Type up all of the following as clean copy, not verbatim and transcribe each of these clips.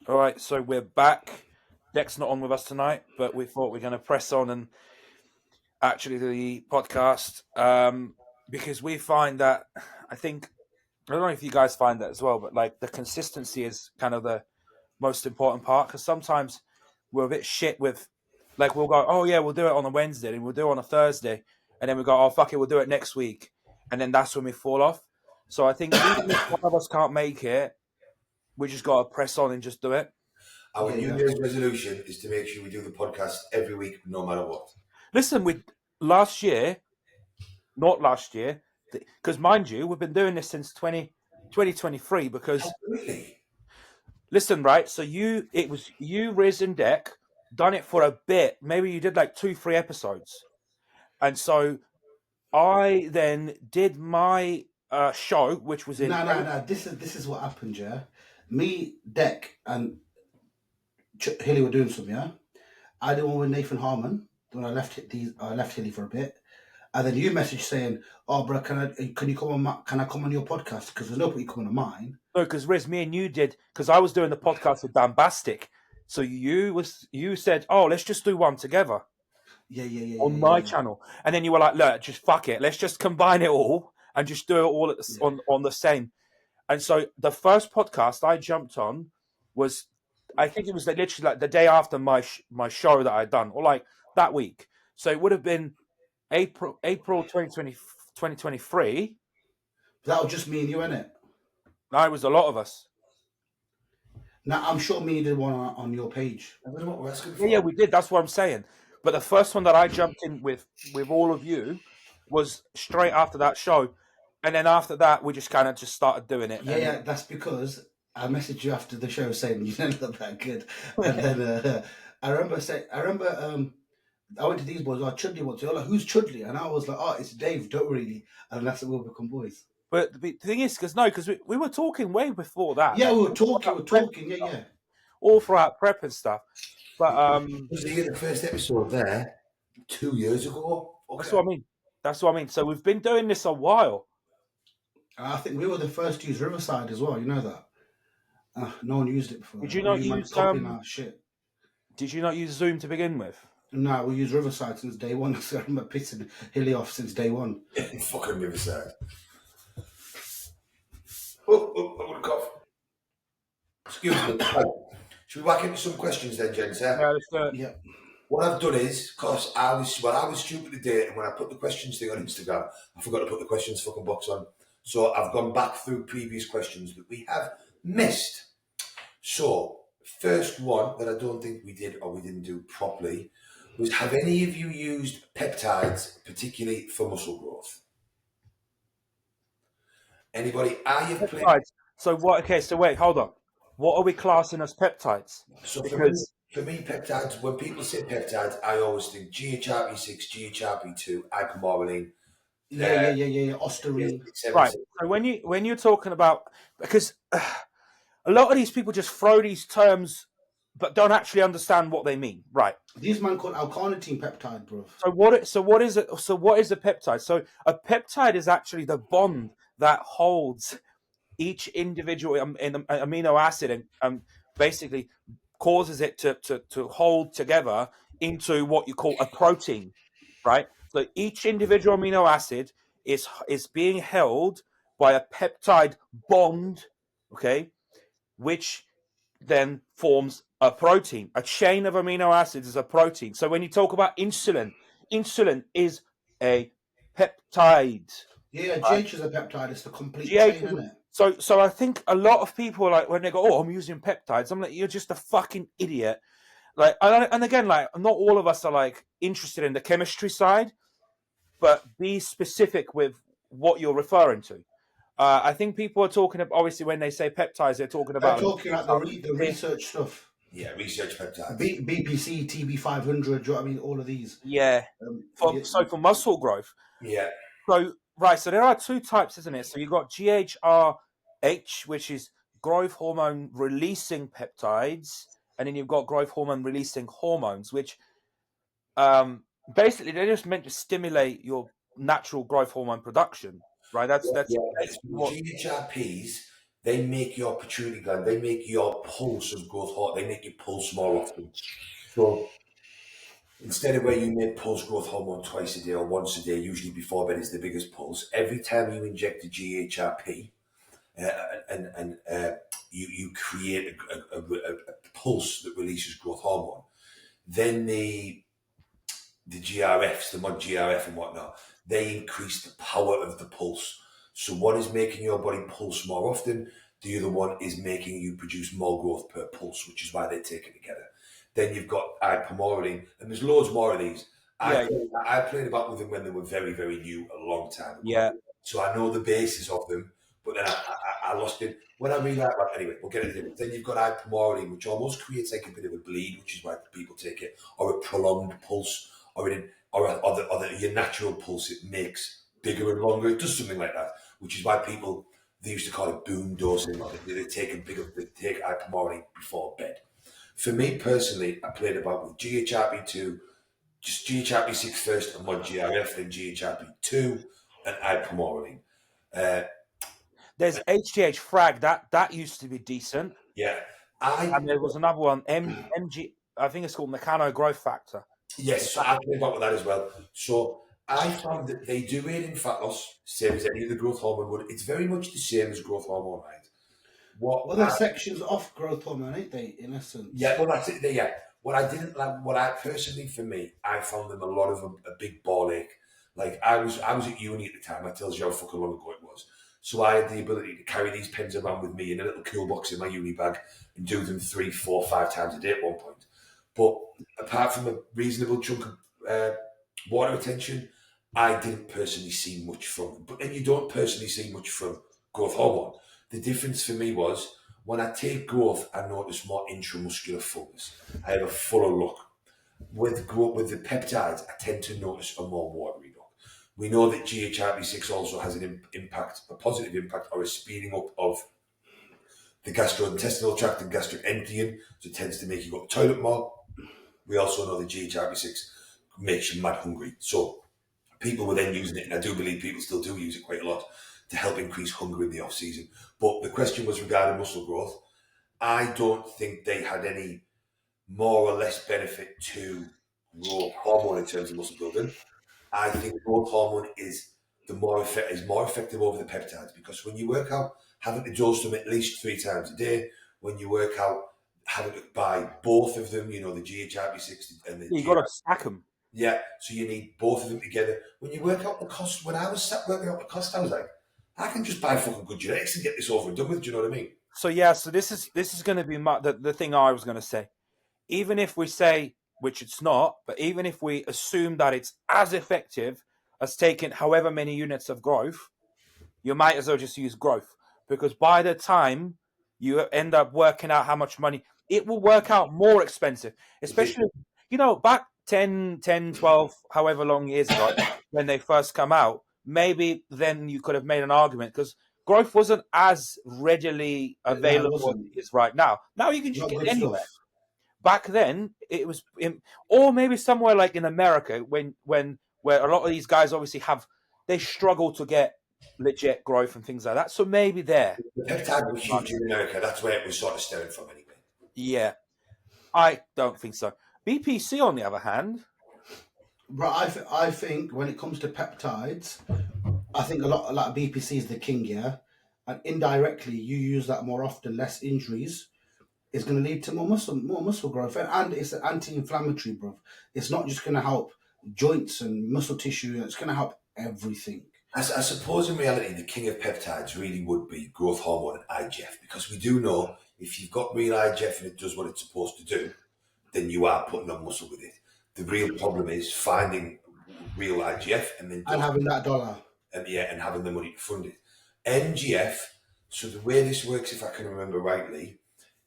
All right, so we're back. Deck's not on with us tonight, but we thought we're going to press on and actually do the podcast because we find that I don't know if you guys find that as well, but like the consistency is kind of the most important part because sometimes we're a bit shit with like we'll go, oh yeah, we'll do it on a Wednesday and we'll do it on a Thursday, and then we go, oh fuck it, we'll do it next week, and then that's when we fall off. So I think even if one of us can't make it, we just got to press on and just do it. Our New Year's resolution is to make sure we do the podcast every week, no matter what. Listen, not last year, because mind you, we've been doing this since 2023. Because Really? listen, right? So it was you, Riz, and Deck done it for a bit. Maybe you did like 2-3 episodes, and so I then did my show, which was in. No. This is what happened. Yeah, me, Deck, and Hilly were doing some. Yeah, I did one with Nathan Harmon when I left Hilly for a bit, and then you messaged saying, "Oh, bro, can you come on? Can I come on your podcast? Because there's nobody coming on mine." No, because Riz, me and you did, because I was doing the podcast with Bombastic. So you said, "Oh, let's just do one together." Yeah. On my channel, and then you were like, "Look, just fuck it. Let's just combine it all and just do it all at on the same." And so the first podcast I jumped on was, I think it was literally like the day after my show that I'd done, or like that week. So it would have been April 2023. That was just me and you, innit? No, it was a lot of us. Now I'm sure me did one on your page. I don't know what we're asking for. Yeah, we did. That's what I'm saying. But the first one that I jumped in with all of you was straight after that show, and then after that we just kind of just started doing it. Yeah, that's because I messaged you after the show saying you didn't look that good, and then I remember I went to these boys. Chudley wants you. Like, who's Chudley? And I was like, oh, it's Dave. Don't really. And that's it. We'll become boys. But the thing is, because we were talking way before that. Yeah, we were talking. Yeah. All throughout prep and stuff. But was the first episode there 2 years ago? Okay. That's what I mean. So we've been doing this a while. I think we were the first to use Riverside as well. You know that. No one used it before. Did you not use our shit? Did you not use Zoom to begin with? No, we use Riverside since day one. So I remember pissing Hilly off since day one. Fucking Riverside. Oh, I'm gonna cough. Excuse me. Should we whack into some questions then, gents? Yeah, let's do it. Yeah. What I've done is, because I was stupid today, and when I put the questions thing on Instagram, I forgot to put the questions fucking box on. So I've gone back through previous questions that we have missed. So, first one that I don't think we did or we didn't do properly was, have any of you used peptides, particularly for muscle growth? Anybody? Peptides. So what? Okay, so wait, hold on. What are we classing as peptides? So for me, peptides, when people say peptides, I always think GHRP6, GHRP2, ipamorelin. Yeah. Osterine. Right. So when you're talking about, because a lot of these people just throw these terms, but don't actually understand what they mean. Right. These man called alcarnitine peptide, bro. So what is it? So what is a peptide? So a peptide is actually the bond that holds each individual amino acid and basically causes it to hold together into what you call a protein, right? So each individual amino acid is being held by a peptide bond, okay, which then forms a protein. A chain of amino acids is a protein. So when you talk about insulin is a peptide. Yeah, GH is a peptide. It's the complete chain, isn't it? So I think a lot of people, like, when they go, "Oh, I'm using peptides," I'm like, "You're just a fucking idiot." Like, and again, like, not all of us are like interested in the chemistry side, but be specific with what you're referring to. I think people are talking about, obviously, when they say peptides, they're talking about the research stuff. Yeah, research peptides. BPC, TB500. Do you know what I mean? All of these. Yeah. For muscle growth. Yeah. So right, so there are two types, isn't it? So you've got GHRH, which is growth hormone releasing peptides, and then you've got growth hormone releasing hormones, which basically they're just meant to stimulate your natural growth hormone production, right? That's what GHRPs, they make your pituitary gland, they make your pulse of growth hormone, they make you pulse more often. So instead of where you make pulse growth hormone twice a day or once a day, usually before bed is the biggest pulse, every time you inject a GHRP, you create a pulse that releases growth hormone. Then the GRFs, the mod GRF and whatnot, they increase the power of the pulse. So one is making your body pulse more often, the other one is making you produce more growth per pulse, which is why they take it together. Then you've got ipamorelin, and there's loads more of these. I played about with them when they were very, very new, a long time ago. Yeah. So I know the basis of them, but then I lost it. When I realized, well, anyway, we'll get into it. Then you've got ipamorelin, which almost creates like a bit of a bleed, which is why people take it, or a prolonged pulse, or your natural pulse. It makes bigger and longer. It does something like that, which is why people, they used to call it boom dosing. They take ipamorelin before bed. For me personally, I played about with GHRP2, just GHRP6 first and mod GRF, then GHRP2 and ipamorelin. There's HGH frag that used to be decent. Yeah, and there was another one, MG. I think it's called Mechano Growth Factor. Yes, so I played about with that as well. So I found that they do aid in fat loss, same as any of the growth hormone would. It's very much the same as growth hormone, right? Well, there's sections off growth hormone, ain't they? In essence. Yeah, well, that's it. Yeah. What I didn't like, personally for me, I found them a lot of a big ball ache. Like I was at uni at the time. That tells you how fucking long ago it was. So I had the ability to carry these pens around with me in a little cool box in my uni bag and do them 3, 4, 5 times a day at one point. But apart from a reasonable chunk of water retention, I didn't personally see much from them. But then you don't personally see much from growth hormone. The difference for me was when I take growth, I notice more intramuscular fullness. I have a fuller look. With the peptides, I tend to notice a more watery look. We know that GHRP6 also has an impact, a positive impact, or a speeding up of the gastrointestinal tract and gastric emptying, so it tends to make you go to the toilet more. We also know that GHRP6 makes you mad hungry. So people were then using it, and I do believe people still do use it quite a lot, to help increase hunger in the off season. But the question was regarding muscle growth. I don't think they had any more or less benefit to growth hormone in terms of muscle building. I think growth hormone is more effective over the peptides, because when you work out having to dose them at least 3 times a day, when you work out having to buy both of them, the GHRP6 and the you got to stack them. Yeah, so you need both of them together. When you work out the cost, when I was sat working out the cost, I was like, I can just buy fucking good genetics and get this over and done with. Do you know what I mean? So yeah, so this is going to be the thing I was going to say. Even if we say, which it's not, but even if we assume that it's as effective as taking however many units of growth, you might as well just use growth, because by the time you end up working out how much money, it will work out more expensive, especially back 10, 12, however long years ago when they first come out. Maybe then you could have made an argument, because growth wasn't as readily available as it is right now. Now you can just get it anywhere. Back then, it was, or maybe somewhere like in America, where a lot of these guys obviously they struggle to get legit growth and things like that. So maybe there. The peptide was huge in America. That's where it was sort of stemming from anyway. Yeah. I don't think so. BPC, on the other hand. Right, I think when it comes to peptides, I think a lot of BPC is the king, yeah? And indirectly, you use that more often, less injuries. It's going to lead to more muscle growth, and it's an anti-inflammatory, bro. It's not just going to help joints and muscle tissue; it's going to help everything. I suppose in reality, the king of peptides really would be growth hormone and IGF, because we do know if you've got real IGF and it does what it's supposed to do, then you are putting on muscle with it. The real problem is finding real IGF and having that dollar, and having the money to fund it. MGF. So the way this works, if I can remember rightly,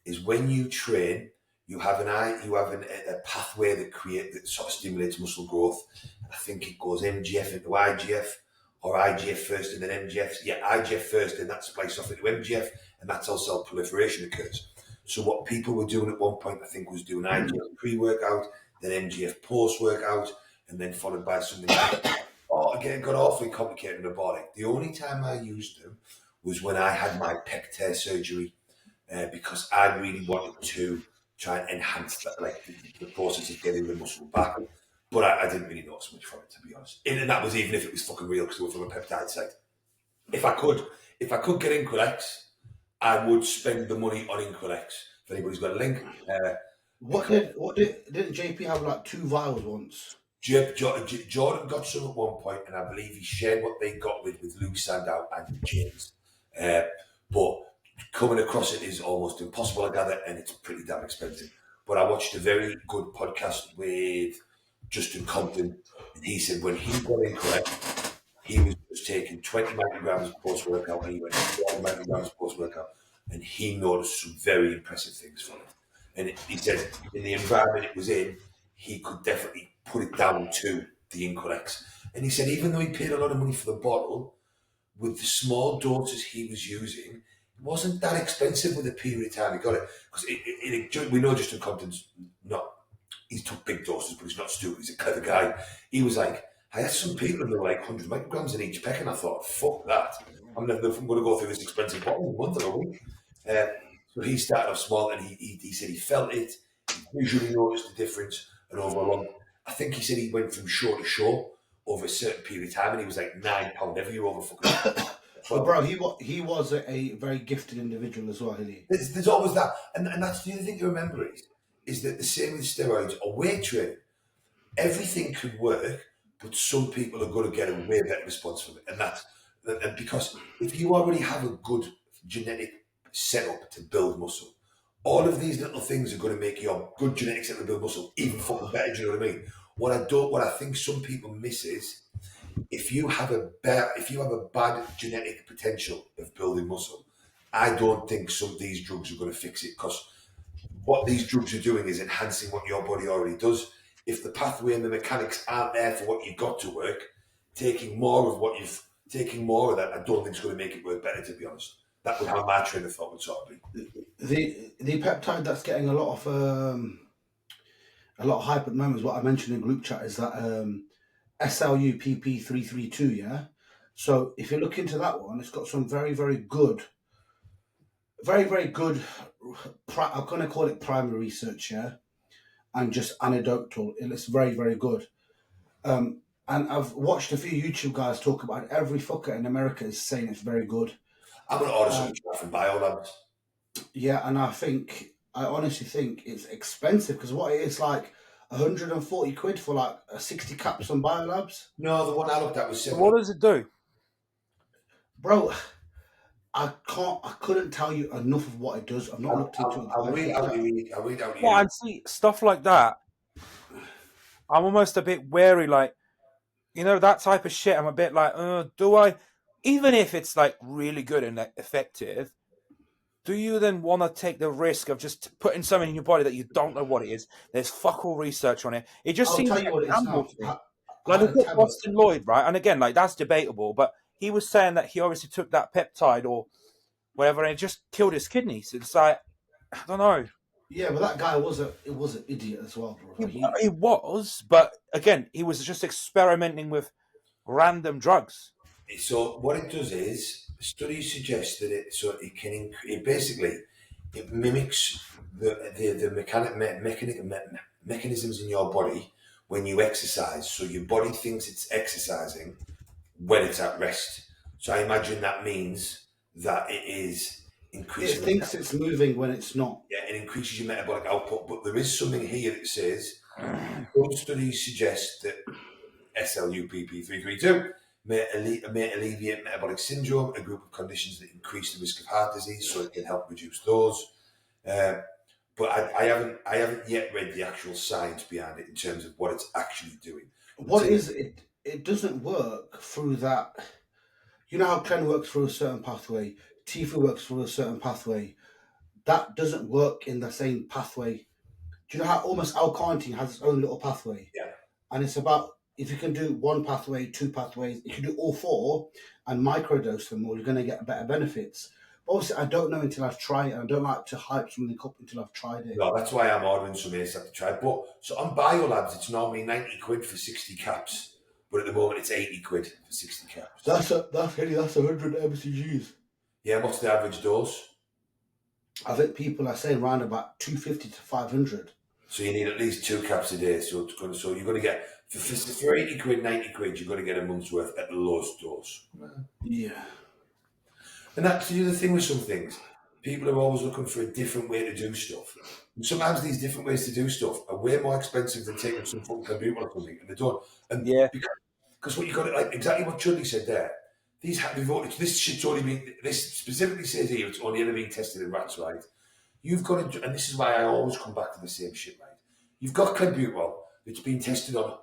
is when you train, you have a pathway that sort of stimulates muscle growth. I think it goes MGF into IGF, or IGF first and then MGF. Yeah, IGF first, and that spliced off into MGF, and that's how cell proliferation occurs. So what people were doing at one point, I think, was doing IGF pre-workout, then MGF post-workout, and then followed by something like again, got awfully complicated and robotic. The only time I used them was when I had my pec tear surgery, because I really wanted to try and enhance that, like the process of getting the muscle back. But I didn't really notice much from it, to be honest. And that was even if it was fucking real, because it was from a peptide site. If I could get Inquilex, I would spend the money on Inquilex. If anybody's got a link. Didn't JP have like 2 vials once? Jordan got some at one point, and I believe he shared what they got with Luke Sandow and James. But coming across it is almost impossible, I gather, and it's pretty damn expensive. But I watched a very good podcast with Justin Compton, and he said when he got Incorrect, he was just taking 20 micrograms post-workout, and he went 12 micrograms post-workout, and he noticed some very impressive things from it. And he said in the environment it was in, he could definitely put it down to the Inquilex. And he said even though he paid a lot of money for the bottle, with the small doses he was using, it wasn't that expensive with the period of time he got it. Because we know Justin Compton's not, he took big doses, but he's not stupid, he's a clever guy. He was like, I had some people and they were like 100 micrograms in each peck, and I thought, fuck that. I'm never going to go through this expensive bottle in a month or a week. So he started off small, and he said he felt it, he visually noticed the difference, and overall, I think he said he went from shore to shore over a certain period of time, and he was like 9 pound every year over fucking. But bro, he was a very gifted individual as well, isn't he? There's always that, and that's the other thing to remember is that the same with steroids or weight training, everything can work, but some people are going to get a way better response from it, and because if you already have a good genetic setup to build muscle, all of these little things are going to make your good genetic setup to build muscle even fucking better. Do you know what I mean? What I think some people miss is if you have a bad genetic potential of building muscle, I don't think some of these drugs are going to fix it, because what these drugs are doing is enhancing what your body already does. If the pathway and the mechanics aren't there for what you've got to work, taking more of that, I don't think is going to make it work better, to be honest. That would how my train of thought would sort of be. The peptide that's getting a lot of hype at the moment is what I mentioned in group chat, is that SLU PP332, yeah? So if you look into that one, it's got some very, very good, I'm going to call it primary research, yeah? And just anecdotal. It's very, very good. And I've watched a few YouTube guys talk about it. Every fucker in America is saying it's very good. I'm going to order some from Biolabs. Yeah, and I honestly think it's expensive, because what it is like 140 quid for like 60 caps on Biolabs. No, the one I looked at was similar. What does it do? Bro, I couldn't tell you enough of what it does. I've not looked into it. I'll read out. Well, and see, stuff like that, I'm almost a bit wary, like, that type of shit, I'm a bit like, do I, even if it's like really good and effective, do you then want to take the risk of just putting something in your body that you don't know what it is? There's fuck all research on it. It just seems like what it is now. Like look at Boston Lloyd, right? And again, like that's debatable, but he was saying that he obviously took that peptide or whatever, and it just killed his kidneys. It's like, I don't know. Yeah, but that guy was an idiot as well, bro. He was, but again, he was just experimenting with random drugs. So what it does is, studies suggest that it mimics the mechanisms in your body when you exercise. So your body thinks it's exercising when it's at rest. So I imagine that means that it is increasing. It thinks it's moving when it's not. Yeah, it increases your metabolic output. But there is something here that says some studies suggest that SLU-PP332 may alleviate metabolic syndrome, a group of conditions that increase the risk of heart disease, so it can help reduce those. But I haven't yet read the actual science behind it in terms of what it's actually doing. What is it? It doesn't work through that. You know how Ken works through a certain pathway, Tifa works through a certain pathway. That doesn't work in the same pathway. Do you know how almost L-carnitine has its own little pathway? Yeah. And it's about, if you can do one pathway, 2 pathways, if you do all 4 and microdose them all, you're going to get better benefits. But obviously, I don't know until I've tried it. I don't like to hype something up until I've tried it. No, that's why I'm ordering some ASAP to try. But so on Biolabs, it's normally 90 quid for 60 caps. But at the moment, it's 80 quid for 60 caps. That's 100 mcgs. Yeah, what's the average dose? I think people are saying around about 250 to 500. So you need at least 2 caps a day. So you're going to get for 80 quid, 90 quid, you're going to get a month's worth at the lowest dose. Yeah. And that's the other thing with some things. People are always looking for a different way to do stuff. And sometimes these different ways to do stuff are way more expensive than taking some fucking computer or something, and they don't. And Yeah. because what you got, like exactly what Chudley said there. This shit's only been. This specifically says here it's only ever been tested in rats, right? You've got to, and this is why I always come back to the same shit, right? You've got clenbuterol that's been tested on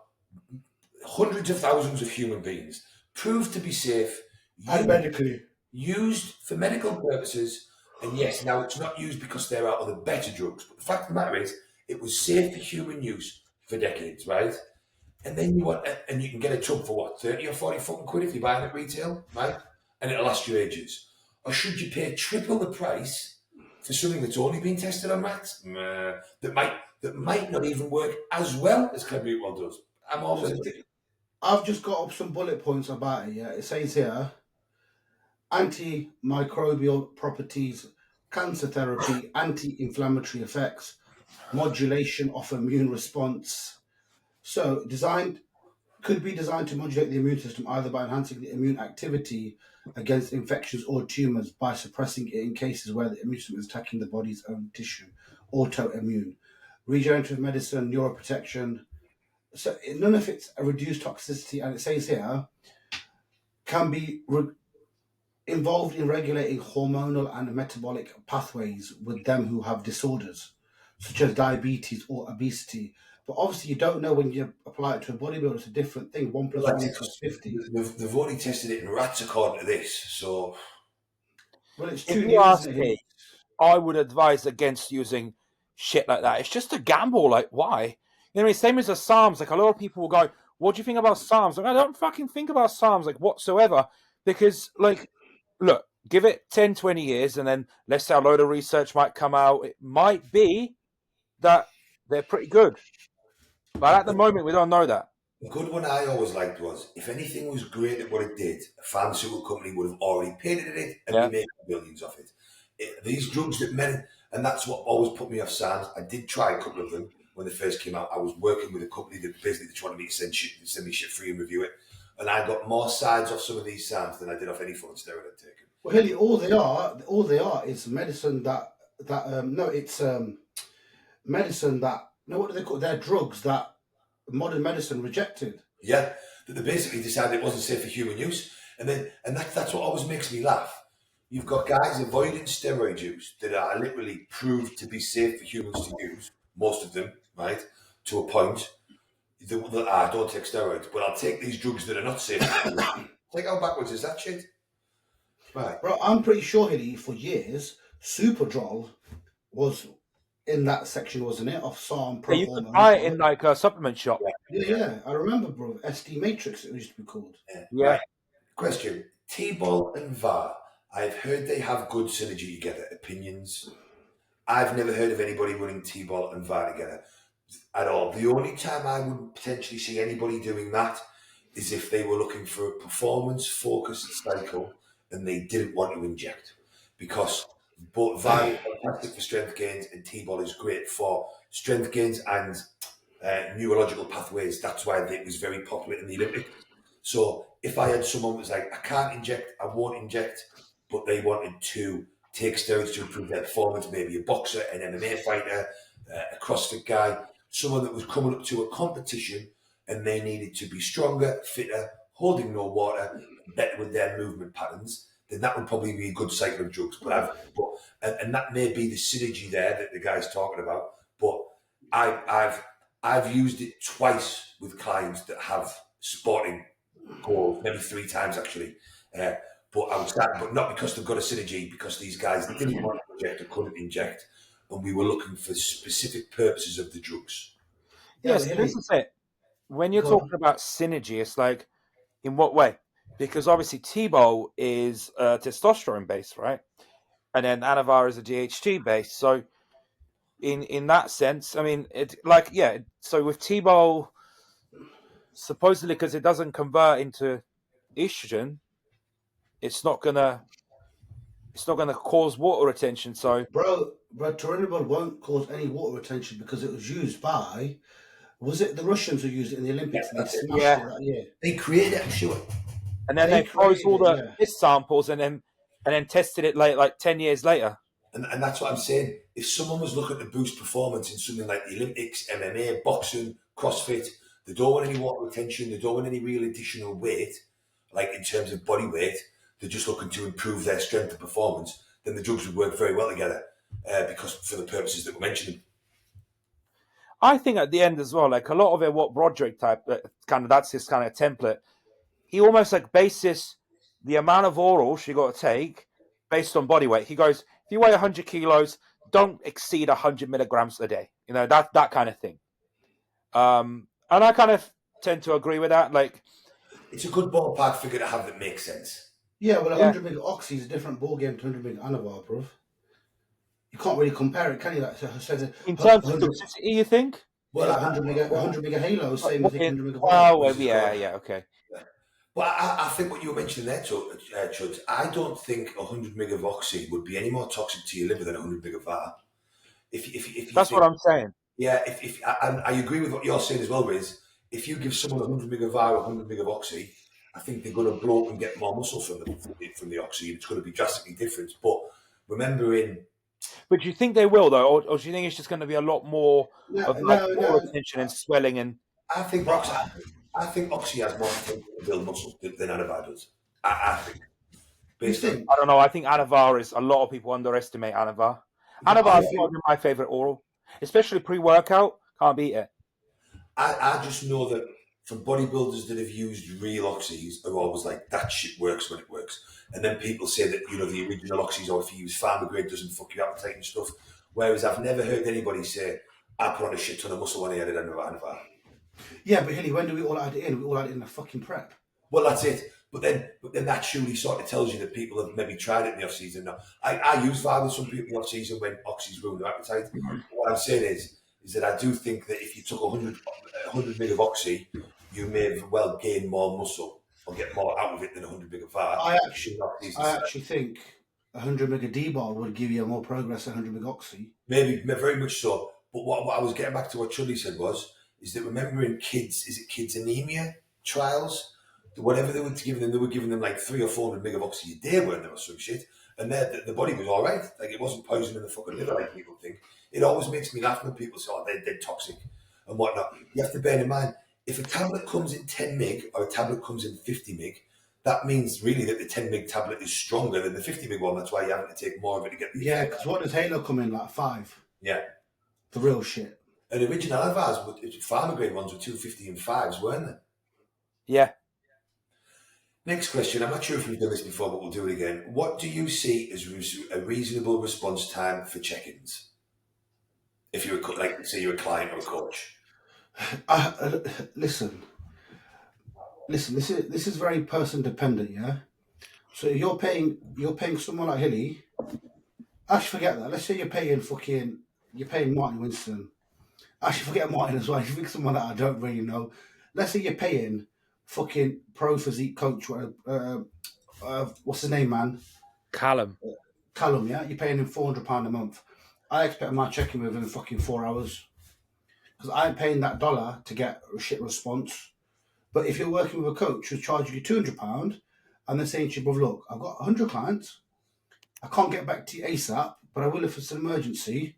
hundreds of thousands of human beings, proved to be safe, And medically. used for medical purposes, and yes, now it's not used because there are other better drugs, but the fact of the matter is, it was safe for human use for decades, right? And then you can get a tub for what, 30 or 40 fucking quid if you buy it at retail, right? And it'll last you ages. Or should you pay triple the price for something that's only been tested on rats? That might not even work as well as clenbuterol does. I've just got up some bullet points about it. Yeah, it says here: antimicrobial properties, cancer therapy, anti-inflammatory effects, modulation of immune response. So could be designed to modulate the immune system either by enhancing the immune activity against infections or tumors by suppressing it in cases where the immune system is attacking the body's own tissue, autoimmune, regenerative medicine, neuroprotection. So none of it's a reduced toxicity, and it says here can be involved in regulating hormonal and metabolic pathways with them who have disorders such as diabetes or obesity. But obviously, you don't know when you apply it to a bodybuilder. It's a different thing. 1 plus 1 equals 50. They've only tested it in rats according to this, so. Well, it's If too you new, ask isn't it? me, I would advise against using shit like that. It's just a gamble. Like, why? You know, same as the SARMs. Like, a lot of people will go, "What do you think about SARMs?" Like, I don't fucking think about SARMs like whatsoever, because like, look, give it 10, 20 years, and then let's say a load of research might come out. It might be that they're pretty good, but at the moment, we don't know that. A good one I always liked was, if anything was great at what it did, a pharmaceutical company would have already patented it and Yeah. be making billions of it. These drugs that and that's what always put me off SARMs. I did try a couple of them when they first came out. I was working with a company that basically wanted me to send me shit free and review it. And I got more sides off some of these SARMs than I did off any fucking steroid I'd taken. Well, Hilly, all they are is medicine medicine that, no, what do they call it? They're drugs that modern medicine rejected. Yeah, that they basically decided it wasn't safe for human use, and that's what always makes me laugh. You've got guys avoiding steroid use that are literally proved to be safe for humans to use, most of them, right, to a point. I don't take steroids, but I'll take these drugs that are not safe. Like, how backwards is that shit? Right. Bro, I'm pretty sure, Hilly, for years, Superdrol was in that section, wasn't it? Of SARM Pro Yeah, you could Hormone. buy it in like a supplement shop. Yeah, I remember, bro. SD Matrix, it used to be called. Yeah. Right. Question: T-Bol and VAR. I've heard they have good synergy together. Opinions? I've never heard of anybody running T-Bol and VAR together at all. The only time I would potentially see anybody doing that is if they were looking for a performance-focused cycle and they didn't want to inject, because both VAR is fantastic for strength gains and T-Bol is great for strength gains and neurological pathways. That's why it was very popular in the Olympics. So if I had someone who was like, I can't inject, I won't inject, but they wanted to take steroids to improve their performance, maybe a boxer, an MMA fighter, a CrossFit guy, someone that was coming up to a competition and they needed to be stronger, fitter, holding no water, better with their movement patterns, then that would probably be a good cycle of drugs. And that may be the synergy there that the guy's talking about. But I've used it twice with clients that have sporting goals, maybe 3 times actually. But not because they've got a synergy, because these guys didn't want to inject or couldn't inject, and we were looking for specific purposes of the drugs. Yes, this is it. When you're talking about synergy, it's like, in what way? Because obviously T-Bol is testosterone based, right? And then Anavar is a DHT based. So in that sense, I mean, so with T-Bol, supposedly because it doesn't convert into estrogen, it's not gonna it's not going to cause water retention. So, Bro, Tbol won't cause any water retention because it was used by, was it the Russians who used it in the Olympics and they That's it. smashed yeah. it that year? They created it, I'm sure. And then They they froze all created it, the yeah. piss samples and then tested it like 10 years later. And that's what I'm saying. If someone was looking to boost performance in something like the Olympics, MMA, boxing, CrossFit, they don't want any water retention, they don't want any real additional weight, like in terms of body weight, they're just looking to improve their strength and performance, then the drugs would work very well together because for the purposes that we're mentioning. I think at the end as well, like a lot of it, what Broderick type, that's his kind of template. He almost like bases the amount of oral you got to take based on body weight. He goes, if you weigh 100 kilos, don't exceed 100 milligrams a day. You know, that kind of thing. And I kind of tend to agree with that. Like, it's a good ballpark figure to have that makes sense. Yeah, well, 100 mg oxy is a different ballgame to 100 mg Anavar, bro. You can't really compare it, can you? Like, in terms of toxicity, you think? Well, 100 mg Halo is same as 100 mg. Oh, well, yeah, okay. But I think what you were mentioning there, Chud, I don't think 100 mg of oxy would be any more toxic to your liver than 100 mg of VAR. If that's what I'm saying. Yeah, and I agree with what you're saying as well, Riz. If you give someone 100 mg of VAR or 100 mg of oxy, I think they're going to blow up and get more muscle from the oxy. It's going to be drastically different. But remembering. But do you think they will, though? Or do you think it's just going to be a lot more more retention and swelling? And I think oxy has more potential to build muscle than Anavar does. I think. I don't know. I think Anavar is, a lot of people underestimate Anavar. Anavar is probably my favorite oral, especially pre-workout. Can't beat it. I just know that from bodybuilders that have used real oxys are always like, that shit works when it works. And then people say that, you know, the original oxys, or if you use pharma grade, doesn't fuck your appetite and stuff. Whereas I've never heard anybody say, I put on a shit ton of muscle when I added Anavar. Yeah, but Hilly, when do we all add it in? We all add it in the fucking prep. Well, that's it. But then that surely sort of tells you that people have maybe tried it in the off-season. Now, I use VAR with some people in the off-season when oxys ruin their appetite. What I'm saying is that I do think that if you took 100 mg of oxy, you may well gain more muscle or get more out of it than 100 mg of VAR. I actually think 100 mg Tbol would give you more progress than 100 mg oxy. Maybe, very much so. But what I was getting back to what Chudley said is that remembering kids anemia trials, whatever they were giving them, they were giving them like 300 or 400 mg of oxy a day, weren't they, or some shit? And the body was all right. Like, it wasn't poisoning the fucking liver like people think. It always makes me laugh when people say, oh, they're toxic and whatnot. You have to bear in mind, if a tablet comes in 10 mg or a tablet comes in 50 mg, that means really that the 10 mg tablet is stronger than the 50 mg one. That's why you have to take more of it to get the Yeah, because what does Halo come in, like 5? Yeah. The real shit. And the original Anavars, pharma grade ones were 250 and 5s, weren't they? Yeah. Next question. I'm not sure if we've done this before, but we'll do it again. What do you see as a reasonable response time for check-ins? If you're like, say, you're a client or a coach. Listen. This is very person dependent, yeah. So if you're paying someone like Hilly. Actually, forget that. Let's say you're paying Martin Winston. Actually, forget Martin as well. You think someone that I don't really know. Let's say you're paying fucking pro physique coach. What's his name, man? Callum, yeah. You're paying him £400 a month. I expect my check-in with him in fucking 4 hours. Because I'm paying that dollar to get a shit response. But if you're working with a coach who's charging you £200 and they're saying to you, brother, look, I've got 100 clients. I can't get back to you ASAP, but I will if it's an emergency.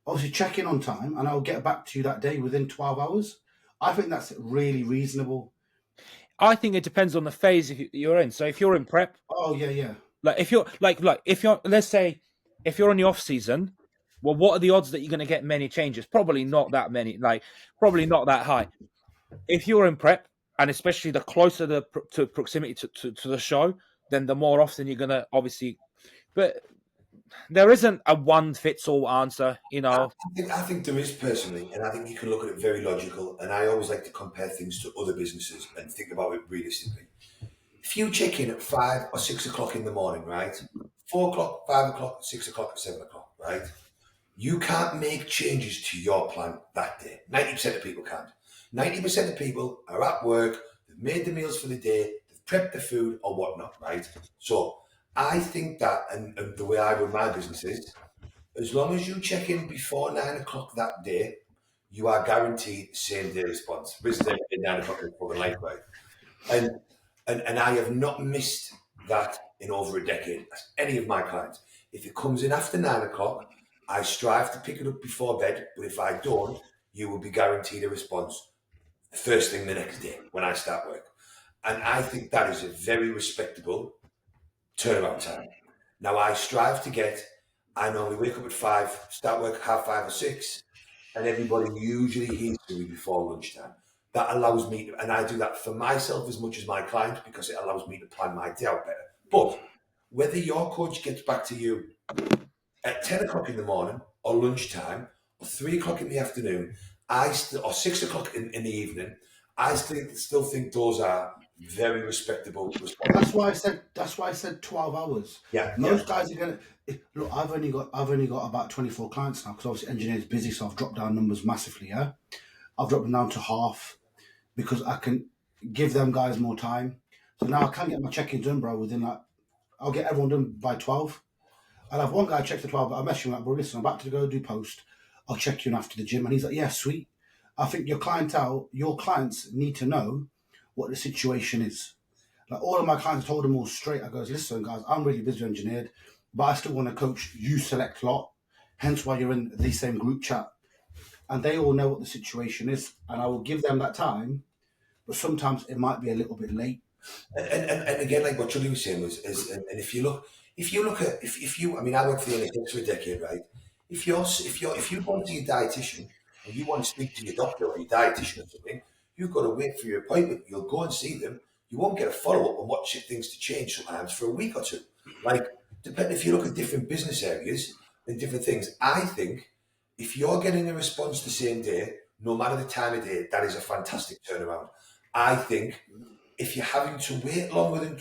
Obviously, check in on time and I'll get back to you that day within 12 hours. I think that's really reasonable. I think it depends on the phase you're in. So if you're in prep. Oh, yeah. Like if you're let's say, if you're in the off season, well, what are the odds that you're going to get many changes? Probably not that many, probably not that high. If you're in prep, and especially the closer to proximity to the show, then the more often you're going to obviously, but there isn't a one-fits-all answer, you know. I think there is, personally, and I think you can look at it very logical, and I always like to compare things to other businesses and think about it realistically. If you check in at 5 or 6 o'clock in the morning, right? 4 o'clock, 5 o'clock, 6 o'clock, 7 o'clock, right? You can't make changes to your plan that day. 90% of people can't. 90% of people are at work, they've made the meals for the day, they've prepped the food or whatnot, right? So I think that, and the way I run my business is, as long as you check in before 9 o'clock that day, you are guaranteed same day response. Business at 9 o'clock is fucking life, right? And, and I have not missed that in over a decade as any of my clients. If it comes in after 9 o'clock, I strive to pick it up before bed, but if I don't, you will be guaranteed a response the first thing the next day when I start work. And I think that is a very respectable turnaround time. Now I strive to I normally wake up at 5, start work 5:30 or 6, and everybody usually hears to me before lunchtime. That allows me, and I do that for myself as much as my client, because it allows me to plan my day out better. But whether your coach gets back to you at 10 o'clock in the morning or lunchtime or 3 o'clock in the afternoon, or 6 o'clock in the evening, I still think those are very respectable responses. That's why I said 12 hours. Yeah. Most guys are gonna look. I've only got about 24 clients now, because obviously engineer's busy, so I've dropped down numbers massively. Yeah, I've dropped them down to half because I can give them guys more time. So now I can get my check-in done, bro. I'll get everyone done by 12. I'll have one guy check the 12, but I message him like, bro, listen, I'm about to go do post. I'll check you in after the gym. And he's like, yeah, sweet. I think your clients need to know what the situation is. Like, all of my clients, told them all straight. I goes, listen, guys, I'm really busy engineered, but I still want to coach you select lot. Hence why you're in the same group chat. And they all know what the situation is. And I will give them that time, but sometimes it might be a little bit late. And again, like what Julie was saying if you, I mean, I worked for the NHS for a decade, right? If you go to your dietitian and you want to speak to your doctor or your dietitian or something, you've got to wait for your appointment. You'll go and see them. You won't get a follow up on what things to change sometimes for a week or two. Like, depending, if you look at different business areas and different things, I think if you're getting a response the same day, no matter the time of day, that is a fantastic turnaround. I think if you're having to wait longer than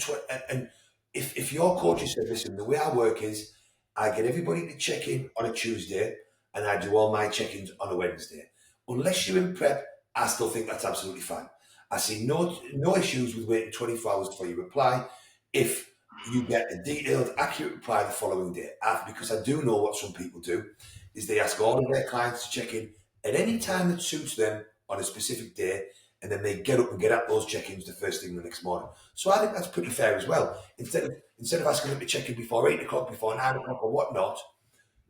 and if your coach said, listen, the way I work is I get everybody to check in on a Tuesday and I do all my check-ins on a Wednesday. Unless you're in prep, I still think that's absolutely fine. I see no issues with waiting 24 hours before you reply if you get a detailed, accurate reply the following day. Because I do know what some people do is they ask all of their clients to check in at any time that suits them on a specific day, and then they get up and get at those check-ins the first thing the next morning. So I think that's pretty fair as well. Instead of asking them to check in before 8 o'clock, before 9 o'clock or whatnot,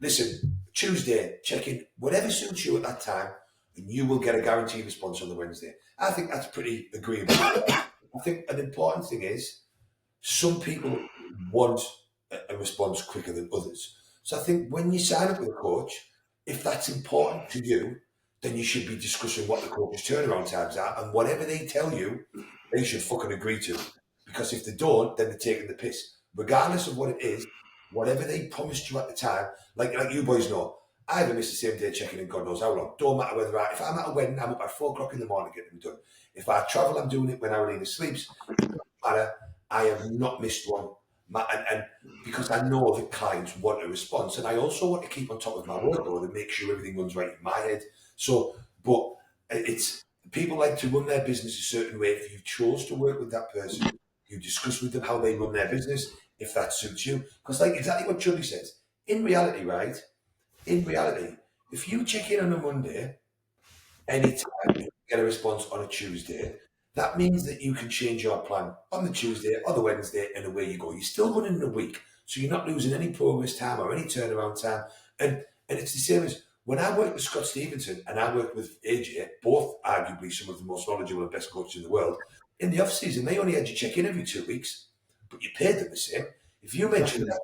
listen, Tuesday, check in, whatever suits you at that time, and you will get a guaranteed response on the Wednesday. I think that's pretty agreeable. I think an important thing is some people want a response quicker than others. So I think when you sign up with a coach, if that's important to you, then you should be discussing what the coach's turnaround times are, and whatever they tell you, they should fucking agree to. Because if they don't, then they're taking the piss. Regardless of what it is, whatever they promised you at the time, like you boys know, I haven't missed the same day checking in God knows how long. Don't matter whether if I'm at a wedding, I'm up at 4 o'clock in the morning getting them done. If I travel, I'm doing it when Arlene sleeps. It doesn't matter. I have not missed one. And because I know the clients want a response, and I also want to keep on top of my workload and make sure everything runs right in my head. So, but it's people like to run their business a certain way. If you chose to work with that person, you discuss with them how they run their business, if that suits you. Because like exactly what Julie says, in reality, right? In reality, if you check in on a Monday, anytime you get a response on a Tuesday, that means that you can change your plan on the Tuesday or the Wednesday, and away you go. You're still running in a week, so you're not losing any progress time or any turnaround time. And it's the same as when I worked with Scott Stevenson and I worked with AJ, both arguably some of the most knowledgeable and best coaches in the world. In the off season, they only had you check in every 2 weeks, but you paid them the same. If you mentioned that,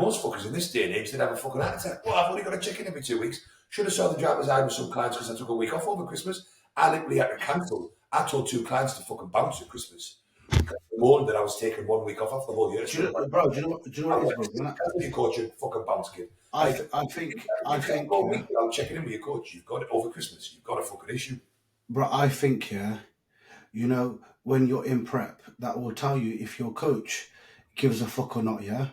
most fuckers in this day and age, they'd have a fucking heart attack. Well, I've only got to check in every 2 weeks. Should have saw the drama's eye with some clients because I took a week off over Christmas. I literally had to cancel. I told 2 clients to fucking bounce at Christmas. Because they moaned that I was taking 1 week off the whole year. Do you know what it is, bro? Cancel your coach and fucking bounce, kid. I think. Go a week without checking in with your coach. You've got it over Christmas. You've got a fucking issue. Bro, I think, yeah, you know, when you're in prep, that will tell you if your coach gives a fuck or not, yeah?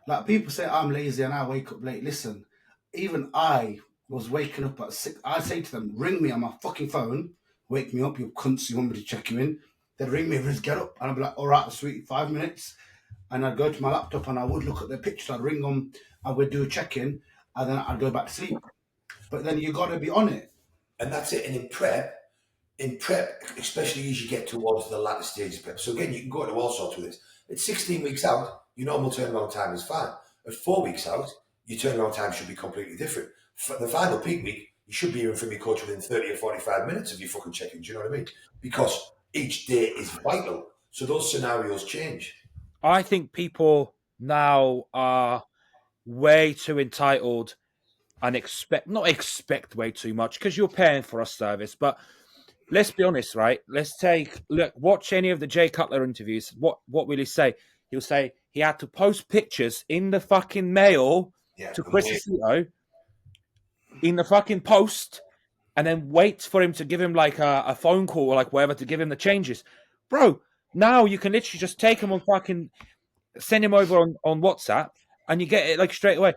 Like, people say I'm lazy and I wake up late. Listen, even I was waking up at 6. I say to them, ring me on my fucking phone, wake me up, you cunts, you want me to check you in? They'd ring me, just get up. And I'd be like, all right, sweet, 5 minutes. and I'd go to my laptop and I would look at the pictures. I'd ring them. I would do a check-in, and then I'd go back to sleep. But then you got to be on it. And that's it. And in prep, especially as you get towards the latter stages of prep. So again, you can go into all sorts with this. At 16 weeks out, your normal turnaround time is fine. At 4 weeks out, your turnaround time should be completely different. For the final peak week, you should be hearing from your coach within 30 or 45 minutes of your fucking check-in. Do you know what I mean? Because each day is vital. So those scenarios change. I think people now are way too entitled and not expect way too much, because you're paying for a service. But let's be honest, right? Watch any of the Jay Cutler interviews. What will he say? He'll say he had to post pictures in the fucking mail to Chris Aceto in the fucking post, and then wait for him to give him like a phone call or like whatever to give him the changes. Bro, now you can literally just take him on fucking, send him over on WhatsApp, and you get it like straight away.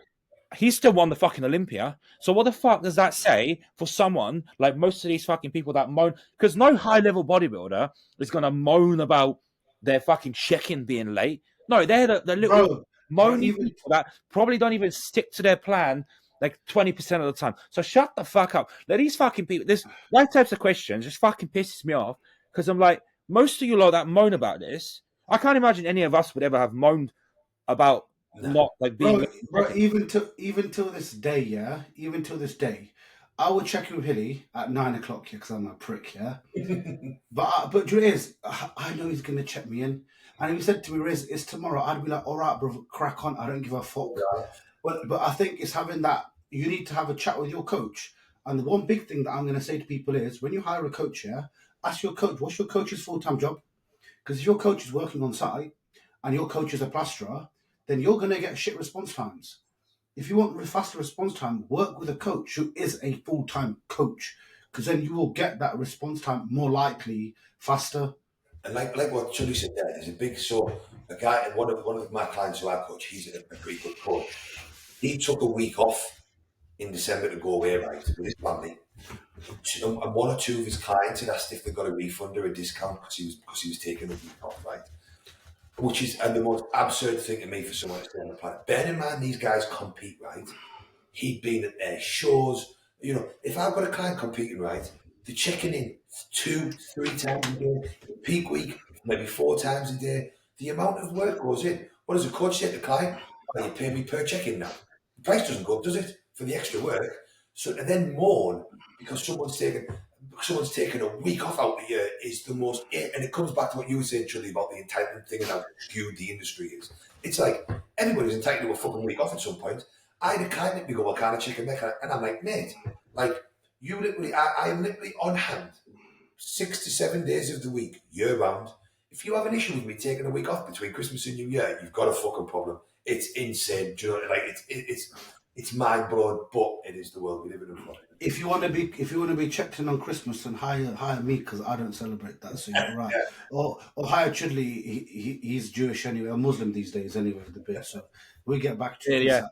He still won the fucking Olympia. So what the fuck does that say for someone like most of these fucking people that moan? Because no high-level bodybuilder is going to moan about their fucking check-in being late. No, they're the little moaning people that probably don't even stick to their plan like 20% of the time. So shut the fuck up. Let these fucking people, that types of questions just fucking pisses me off, because I'm like, most of you lot that moan about this, I can't imagine any of us would ever have moaned about not like being. Bro, even till this day, even till this day, I would check in with Hilly at 9 o'clock, because I'm a prick, but do you know what it is? I know he's gonna check me in, and if he said to me, "Riz, it's tomorrow," I'd be like, "All right, bro, crack on. I don't give a fuck." Yeah. But I think it's having that. You need to have a chat with your coach, and the one big thing that I'm gonna say to people is, when you hire a coach, ask your coach, what's your coach's full-time job? Because if your coach is working on site and your coach is a plasterer, then you're going to get shit response times. If you want faster response time, work with a coach who is a full-time coach, because then you will get that response time more likely faster. And like what Chudley said there, there's a big a guy, one of my clients who I coach, he's a pretty good coach. He took a week off in December to go away, right, with his family. And one or two of his clients had asked if they got a refund or a discount because he was taking a week off, right? Which is the most absurd thing to me for someone to stay on the planet. Bear in mind, these guys compete, right? He'd been at their shows. You know, if I've got a client competing, right, they're checking in 2-3 times a day, peak week, maybe 4 times a day. The amount of work goes in. What does a coach say to the client? Oh, you pay me per check-in now. The price doesn't go up, does it? For the extra work. So, and then mourn because someone's taken a week off out the year is the most, and it comes back to what you were saying, Chudley, about the entitlement thing and how skewed the industry is. It's like, everybody's entitled to a fucking week off at some point. I had a client that me go, well, can't I chicken neck? And I'm like, mate, like, you literally, I am literally on hand 6 to 7 days of the week, year round. If you have an issue with me taking a week off between Christmas and New Year, you've got a fucking problem. It's insane. Do you know, like, it's mind blowing, but it is the world we live in. If you want to be checked in on Christmas, then hire me, because I don't celebrate that. So you're right. Or hire Chudley. He's Jewish anyway, or Muslim these days anyway. The bit. So we get back to it.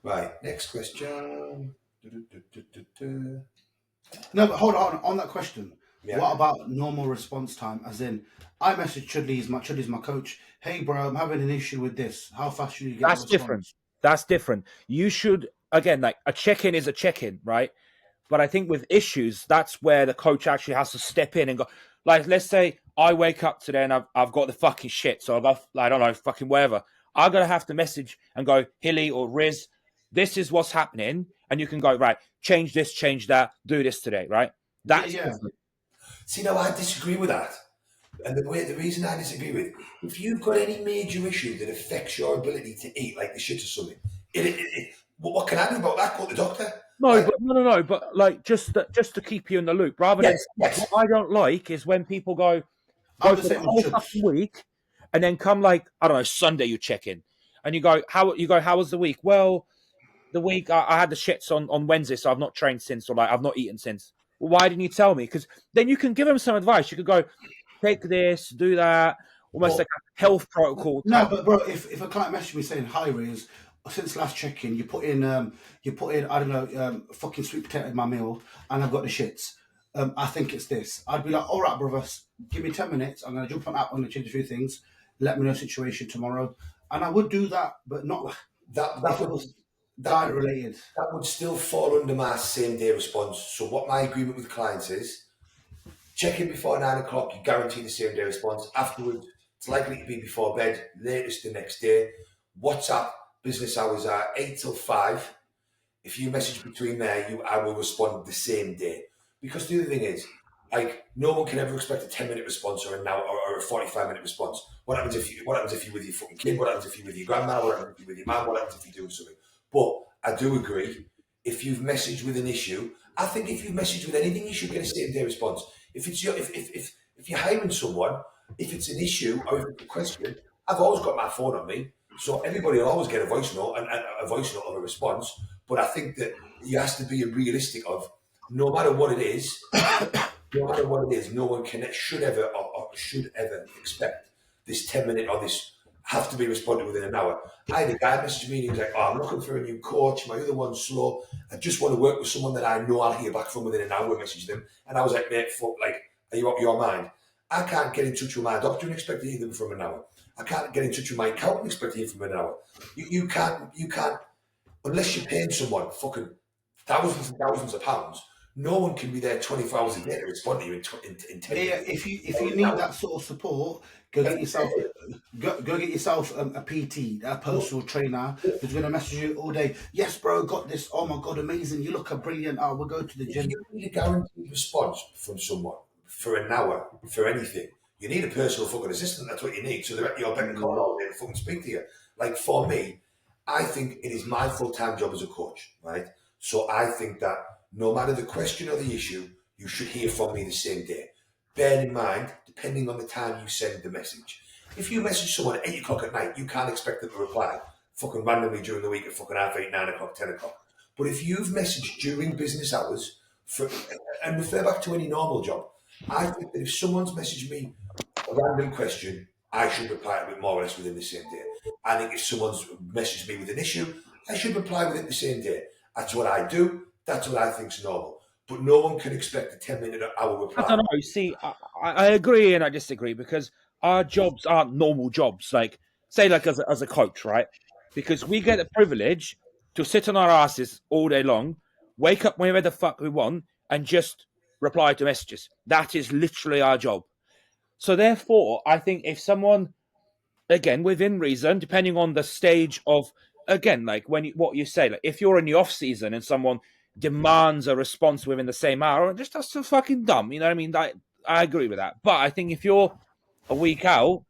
Right. Next question. No, but hold on that question. Yeah. What about normal response time? As in, I message Chudley, Chudley's my coach. Hey, bro, I'm having an issue with this. How fast should you get? That's different. You should, again, like, a check-in is a check-in, right? But I think with issues, that's where the coach actually has to step in and go, like, let's say I wake up today and I've got the fucking shit. So I don't know, fucking whatever. I'm going to have to message and go, Hilly or Riz, this is what's happening. And you can go, right, change this, change that, do this today, right? That's different. See, no, I disagree with that. And the reason I disagree with, if you've got any major issue that affects your ability to eat, like the shit or something, what can I do about that? Call the doctor? No, but like just to keep you in the loop, rather than what I don't like is when people go for the whole fucking week, and then come like, I don't know, Sunday you check in, and you go, how was the week? Well, the week I had the shits on Wednesday, so I've not trained since, or like I've not eaten since. Well, why didn't you tell me? Because then you can give them some advice. You could go, take this, do that, almost like a health protocol. No, but bro, if a client messaged me saying, "Hi, Riz, since last check-in, you put in I don't know, fucking sweet potato in my meal, and I've got the shits. I think it's this." I'd be like, "All right, brother, give me 10 minutes. I'm gonna jump on app. I'm gonna change a few things. let me know situation tomorrow. And I would do that, but not if it was diet related. That would still fall under my same day response. So what my agreement with clients is, check in before 9 o'clock, you guarantee the same day response. Afterwards, it's likely to be before bed, latest the next day. WhatsApp business hours are 8 till 5. If you message between there, I will respond the same day. Because the other thing is, like, no one can ever expect a 10-minute response or a 45-minute response. What happens if you're with your fucking kid? What happens if you're with your grandma? What happens if you're with your mum? What happens if you're doing something? But I do agree, if you've messaged with an issue, I think if you've messaged with anything, you should get a same-day response. If you're hiring someone, if it's an issue or if it's a question, I've always got my phone on me, so everybody will always get a voice note and a voice note of a response. But I think that you have to be realistic of, no matter what it is, no one should ever expect this 10-minute or this have to be responded within an hour. I had a guy message me and he was like, I'm looking for a new coach. My other one's slow. I just want to work with someone that I know I'll hear back from within an hour. Message them. And I was like, mate, fuck, like, are you up your mind? I can't get in touch with my doctor and expect to hear them from an hour. I can't get in touch with my accountant and expect to hear from an hour. You can't, unless you're paying someone fucking thousands and thousands of pounds, no one can be there 24 hours a day to respond to you in 10 minutes. If you need that sort of support, go get yourself a PT, a personal trainer who's going to message you all day. Yes, bro, got this. Oh my god, amazing! You look brilliant. Oh, we'll go to the gym. If you need a guaranteed response from someone for an hour for anything, you need a personal fucking assistant. That's what you need. So they're at your beck and call all day to fucking speak to you. Like, for me, I think it is my full-time job as a coach, right? So I think that no matter the question or the issue, you should hear from me the same day. Bear in mind, depending on the time you send the message. If you message someone at 8 o'clock at night, you can't expect them to reply fucking randomly during the week at fucking half 8, 9 o'clock, 10 o'clock. But if you've messaged during business hours, and refer back to any normal job, I think that if someone's messaged me a random question, I should reply a bit more or less within the same day. I think if someone's messaged me with an issue, I should reply within the same day. That's what I do. That's what I think's normal. But no one can expect a 10-minute hour reply. I don't know. See, I agree and I disagree, because our jobs aren't normal jobs. Like, say, like as a coach, right? Because we get the privilege to sit on our asses all day long, wake up whenever the fuck we want, and just reply to messages. That is literally our job. So therefore, I think if someone, again, within reason, depending on the stage of, again, like what you say, like if you're in the off season and someone demands a response within the same hour, just that's so fucking dumb. You know what I mean? I agree with that. But I think if you're a week out,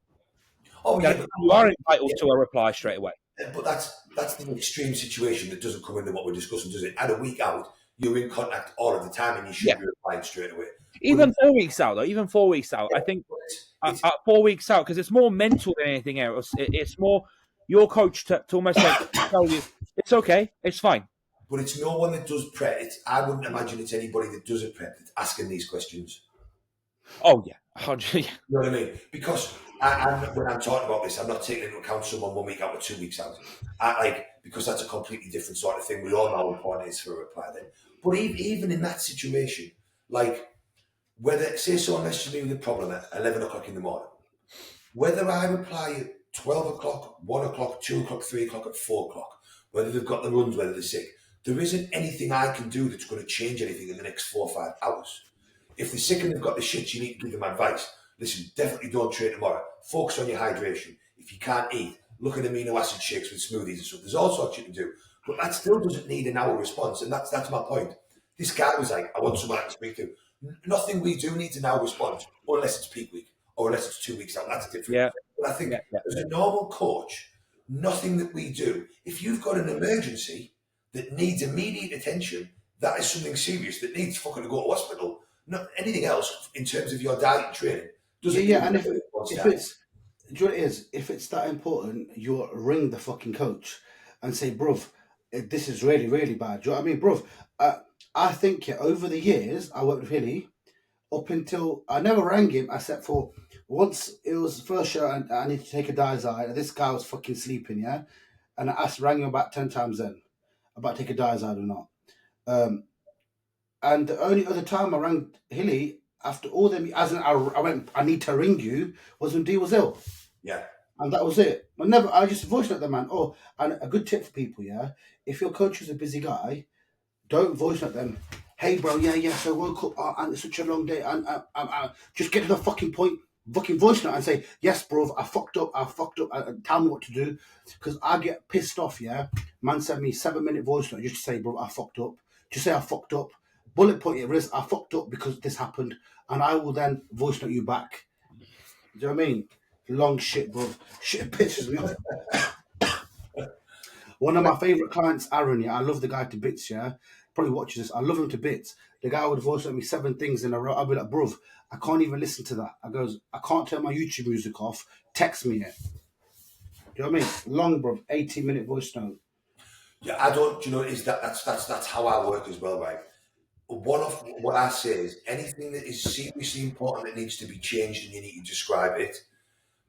you are entitled to a reply straight away. But that's the extreme situation that doesn't come into what we're discussing, does it? At a week out, you're in contact all of the time and you should be replying straight away. Even 4 weeks out, though. Even 4 weeks out. I think at 4 weeks out, because it's more mental than anything else. It's more your coach to almost like tell you, it's okay, it's fine. But it's no one that does prep. I wouldn't imagine it's anybody that does a prep that's asking these questions. Oh, yeah. You know what I mean? Because when I'm talking about this, I'm not taking into account someone 1 week out or 2 weeks out. Because that's a completely different sort of thing. We all know how important it is for a reply then. But even in that situation, like, whether, say someone messages me with a problem at 11 o'clock in the morning, whether I reply at 12 o'clock, 1 o'clock, 2 o'clock, 3 o'clock, at 4 o'clock, whether they've got the runs, whether they're sick, there isn't anything I can do that's going to change anything in the next 4 or 5 hours. If they're sick and they've got the shit, you need to give them advice. Listen, definitely don't train tomorrow. Focus on your hydration. If you can't eat, look at amino acid shakes with smoothies and stuff. There's all sorts you can do. But that still doesn't need an hour response, and that's my point. This guy was like, I want someone I can speak to. Nothing we do needs an hour response, unless it's peak week, or unless it's 2 weeks out. That's different. Yeah. But I think as a normal coach, nothing that we do, if you've got an emergency that needs immediate attention, that is something serious that needs fucking to go to hospital. Not anything else in terms of your diet and training. And if it's, do you know what it is? If it's that important, you'll ring the fucking coach and say, bruv, this is really, really bad. Do you know what I mean? Bruv, I think over the years, I worked with Hilly up until I never rang him except for once it was the first show and I need to take a diazide and this guy was fucking sleeping, yeah? And I rang him about 10 times then about take a diazide or not. And the only other time I rang Hilly after all them, as in I went, I need to ring you, was when D was ill. Yeah. And that was it. I just voice note the man. Oh, and a good tip for people, yeah. If your coach is a busy guy, don't voice note them. Hey, bro, yeah. So I woke up and it's such a long day, and just get to the fucking point. Fucking voice note and say, yes, bro, I fucked up. Tell me what to do, because I get pissed off. Yeah, man, send me 7-minute voice note just to say, bro, I fucked up. Just say I fucked up. Bullet point your wrist. I fucked up because this happened, and I will then voice note you back. Do you know what I mean? Long shit, bro. Shit pisses me off. One of my favourite clients, Aaron, yeah, I love the guy to bits, yeah. Probably watches this. I love him to bits. The guy would voice at me 7 things in a row. I'll be like, bruv, I can't even listen to that. I can't turn my YouTube music off. Text me it. Do you know what I mean? Long, bruv. 18-minute voice note. Yeah, I don't. Do you know? That's how I work as well, right? One of what I say is anything that is seriously important that needs to be changed and you need to describe it,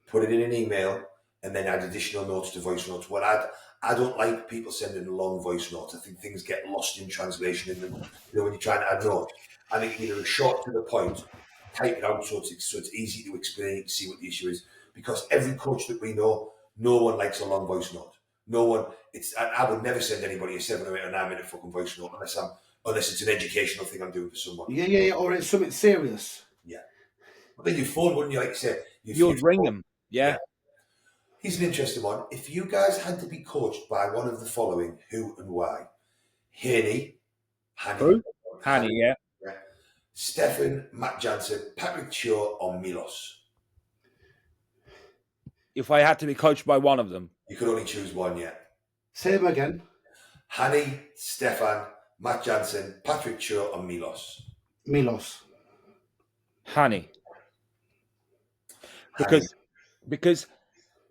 put it in an email, and then add additional notes to voice notes. I don't like people sending long voice notes. I think things get lost in translation in them. You know, when you're trying to add notes, I think either a short to the point, type it out so it's easy to explain, you can see what the issue is. Because every coach that we know, no one likes a long voice note. No one. I would never send anybody a 7 or 8 or 9 minute fucking voice note unless it's an educational thing I'm doing for someone. Yeah, or it's something serious. Yeah. But then you phone, wouldn't you? Like you said, you'd ring them. Yeah. Here's an interesting one. If you guys had to be coached by one of the following, who and why? Haney. Haney, yeah. Stefan, Matt Jansen, Patrick Cho, or Milos? If I had to be coached by one of them. You could only choose one, yeah. Say him again. Haney, Stefan, Matt Jansen, Patrick Cho, or Milos? Milos. Haney. Because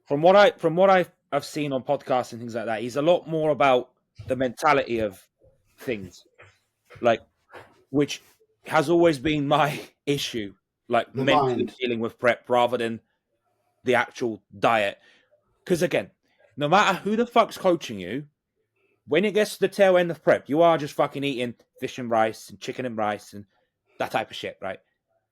from what I've seen on podcasts and things like that, he's a lot more about the mentality of things, like, which has always been my issue, like mentally dealing with prep rather than the actual diet. Because again, no matter who the fuck's coaching you, when it gets to the tail end of prep, you are just fucking eating fish and rice and chicken and rice and that type of shit, right?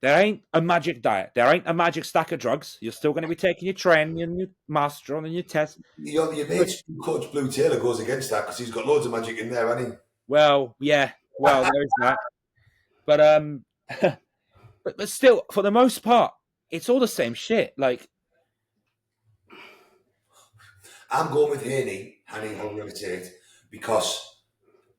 There ain't a magic diet. There ain't a magic stack of drugs. You're still going to be taking your tren and your Masteron and your test. Your mate, Coach Blue Taylor, goes against that because he's got loads of magic in there, hasn't he? Well, yeah. Well, there is that. But but still, for the most part, it's all the same shit. Like, I'm going with Haney Homogenetate, because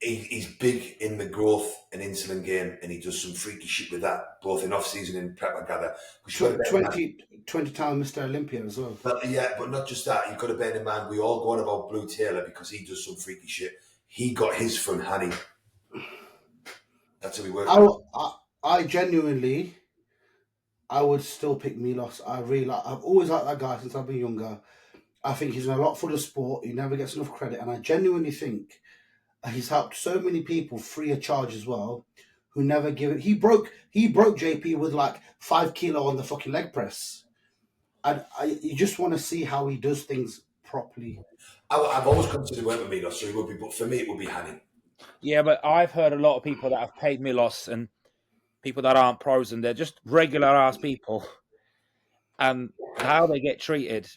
he's big in the growth and insulin game, and he does some freaky shit with that, both in off-season and prep, I gather. 20-time Mr. Olympia as well. But not just that. You've got to bear in mind, we all go on about Blue Taylor because he does some freaky shit. He got his from Haney. That's how we work. I genuinely, I would still pick Milos. I've always liked that guy since I've been younger. I think he's done a lot for the sport. He never gets enough credit, and I genuinely think he's helped so many people free of charge as well, who never give it. He broke JP with like 5 kilo on the fucking leg press, and you just want to see how he does things properly. I've always considered working with Milos, so he would be, but for me it would be Haney. Yeah, but I've heard a lot of people that have paid Milos and people that aren't pros, and they're just regular ass people, and how they get treated.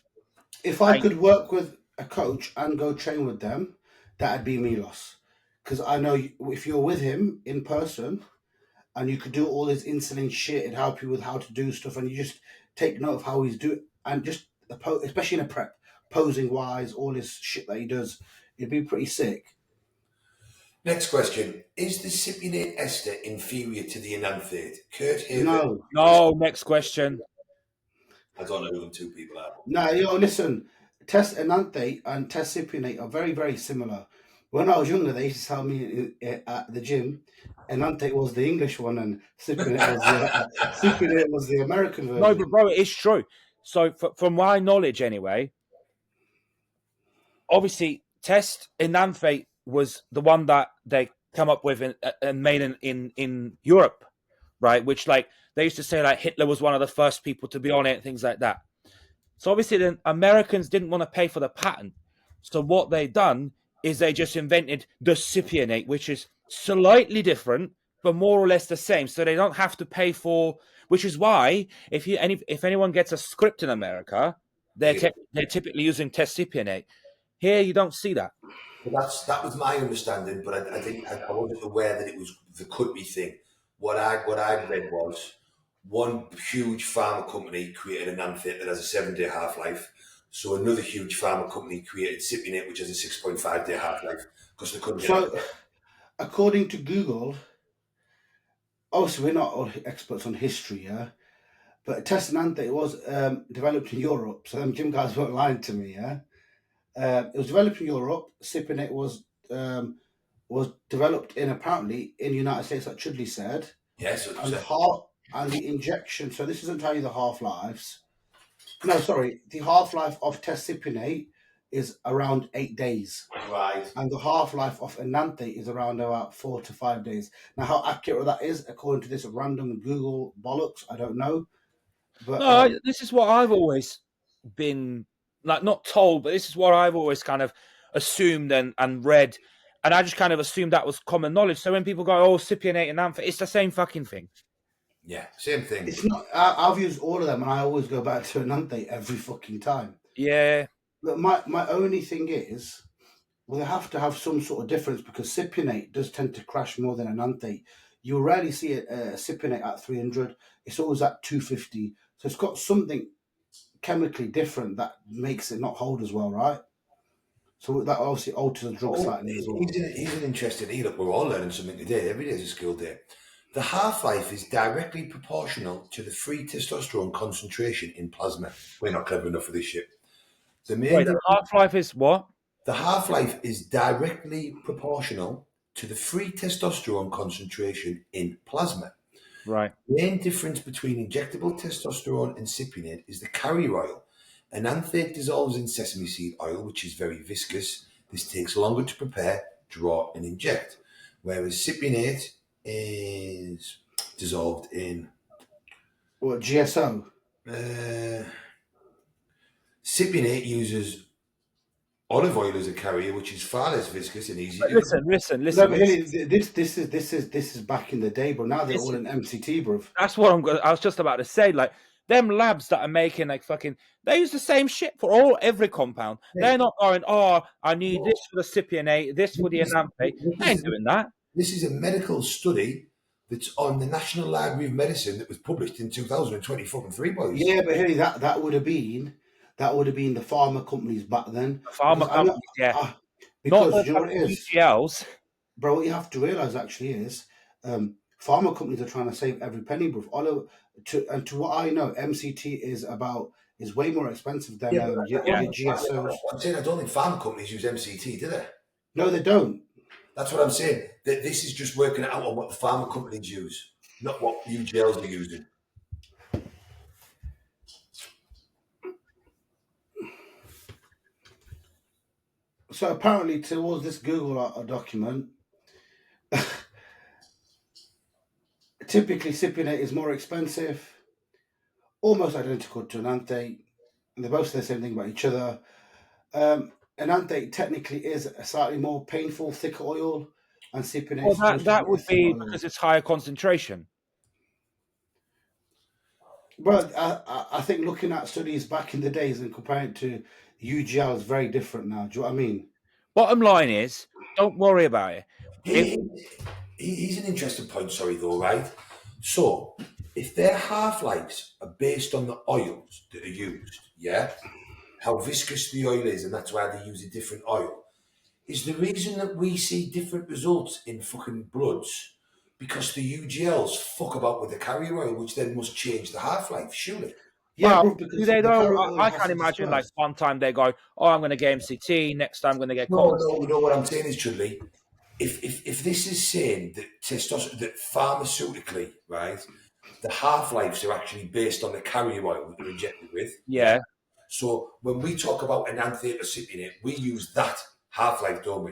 If I could work with a coach and go train with them, that'd be Milos. Because I know if you're with him in person and you could do all his insulin shit and help you with how to do stuff, and you just take note of how he's doing, and just, especially in a prep, posing wise, all this shit that he does, it'd be pretty sick. Next question. Is the cypionate ester inferior to the enanthate? Kurt here. No, next question. I don't know who them two people are. No, listen. Test enanthate and test cypionate are very, very similar. When I was younger, they used to tell me at the gym, enanthate was the English one and cypionate was the American version. No, but bro, it's true. So from my knowledge anyway, obviously test enanthate was the one that they come up with and made in Europe, right? Which, like, they used to say, like, Hitler was one of the first people to be on it and things like that. So obviously the Americans didn't want to pay for the patent. So what they done is they just invented the cypionate, which is slightly different, but more or less the same. So they don't have to pay for, which is why if anyone gets a script in America, they're typically using testipionate. Here, you don't see that. Well, that was my understanding, but I think I wasn't aware that it was the could be thing. What I read was one huge pharma company created an anthet that has a 7-day half life. So another huge pharma company created Cypionate, which has a 6.5-day half life because they couldn't get it. So, according to Google, obviously we're not all experts on history, yeah. But Testosterone was developed in Europe, so them gym guys weren't lying to me, yeah. It was developed in Europe. Cypionate was developed apparently in the United States, like Chudley said. Yes, and the injection. So this doesn't tell you the half-lives. No, sorry. The half-life of Testipionate is around 8 days. Right. And the half-life of Enanthe is around about 4 to 5 days. Now, how accurate that is, according to this random Google bollocks, I don't know. But no, this is what I've always been, like, not told, but this is what I've always kind of assumed and read. And I just kind of assumed that was common knowledge. So when people go, oh, Cypionate and Anthe, it's the same fucking thing. Yeah, same thing. It's not. I've used all of them, and I always go back to Enanthe every fucking time. Yeah. But my only thing is, well, they have to have some sort of difference because Cypionate does tend to crash more than Enanthe. You rarely see a Cypionate at 300. It's always at 250. So it's got something chemically different that makes it not hold as well, right? So that obviously alters the drug slightly as well. He's an interesting. Look, we're all learning something today. Every day is a skill day. The half-life is directly proportional to the free testosterone concentration in plasma. We're not clever enough for this shit. The half-life is what? The half-life is directly proportional to the free testosterone concentration in plasma. Right. The main difference between injectable testosterone and Cypionate is the carrier oil. Enanthe dissolves in sesame seed oil, which is very viscous. This takes longer to prepare, draw, and inject. Whereas Cypionate is dissolved in what, GSO? Cypionate uses olive oil as a carrier, which is far less viscous and easy. Listen. No, but this is back in the day, bro. Now they're all in MCT, bro. That's what I was just about to say. Like, them labs that are making, like, fucking, they use the same shit for every compound. Yeah. They're not going, oh, I need this for the Cypionate, this for the Enanthe. They ain't doing that. This is a medical study that's on the National Library of Medicine that was published in 2023, boys. Yeah, but hey, that would have been the pharma companies back then. The pharma companies, yeah. Because you know what it is, UGLs. Bro, what you have to realise actually is pharma companies are trying to save every penny, bro. To what I know, MCT is way more expensive than GSOs. I'm saying I don't think pharma companies use MCT, do they? No, they don't. That's what I'm saying. That this is just working out on what the pharma companies use, not what UGLs are using. So apparently, towards this Google document, typically Cypionate is more expensive, almost identical to Enanthe. They both say the same thing about each other. Enanthe technically is a slightly more painful, thicker oil, and Cypionate. Well, that would be because it's higher concentration. Well, I think looking at studies back in the days and comparing it to UGL is very different now. Do you know what I mean? Bottom line is, don't worry about it. He's an interesting point, though, right? So, if their half-lives are based on the oils that are used, yeah, how viscous the oil is, and that's why they use a different oil, is the reason that we see different results in fucking bloods because the UGLs fuck about with the carrier oil, which then must change the half-life, surely. Yeah, well, do they though? I can't imagine, like, one time they go, oh, I'm going to get MCT, next time I'm going to get No, what I'm saying is, Chudley, if this is saying that testosterone, that pharmaceutically, right, the half-lives are actually based on the carrier oil that they're injected with. Yeah. So when we talk about Enanthe or Cypionate, we use that half-life, don't we?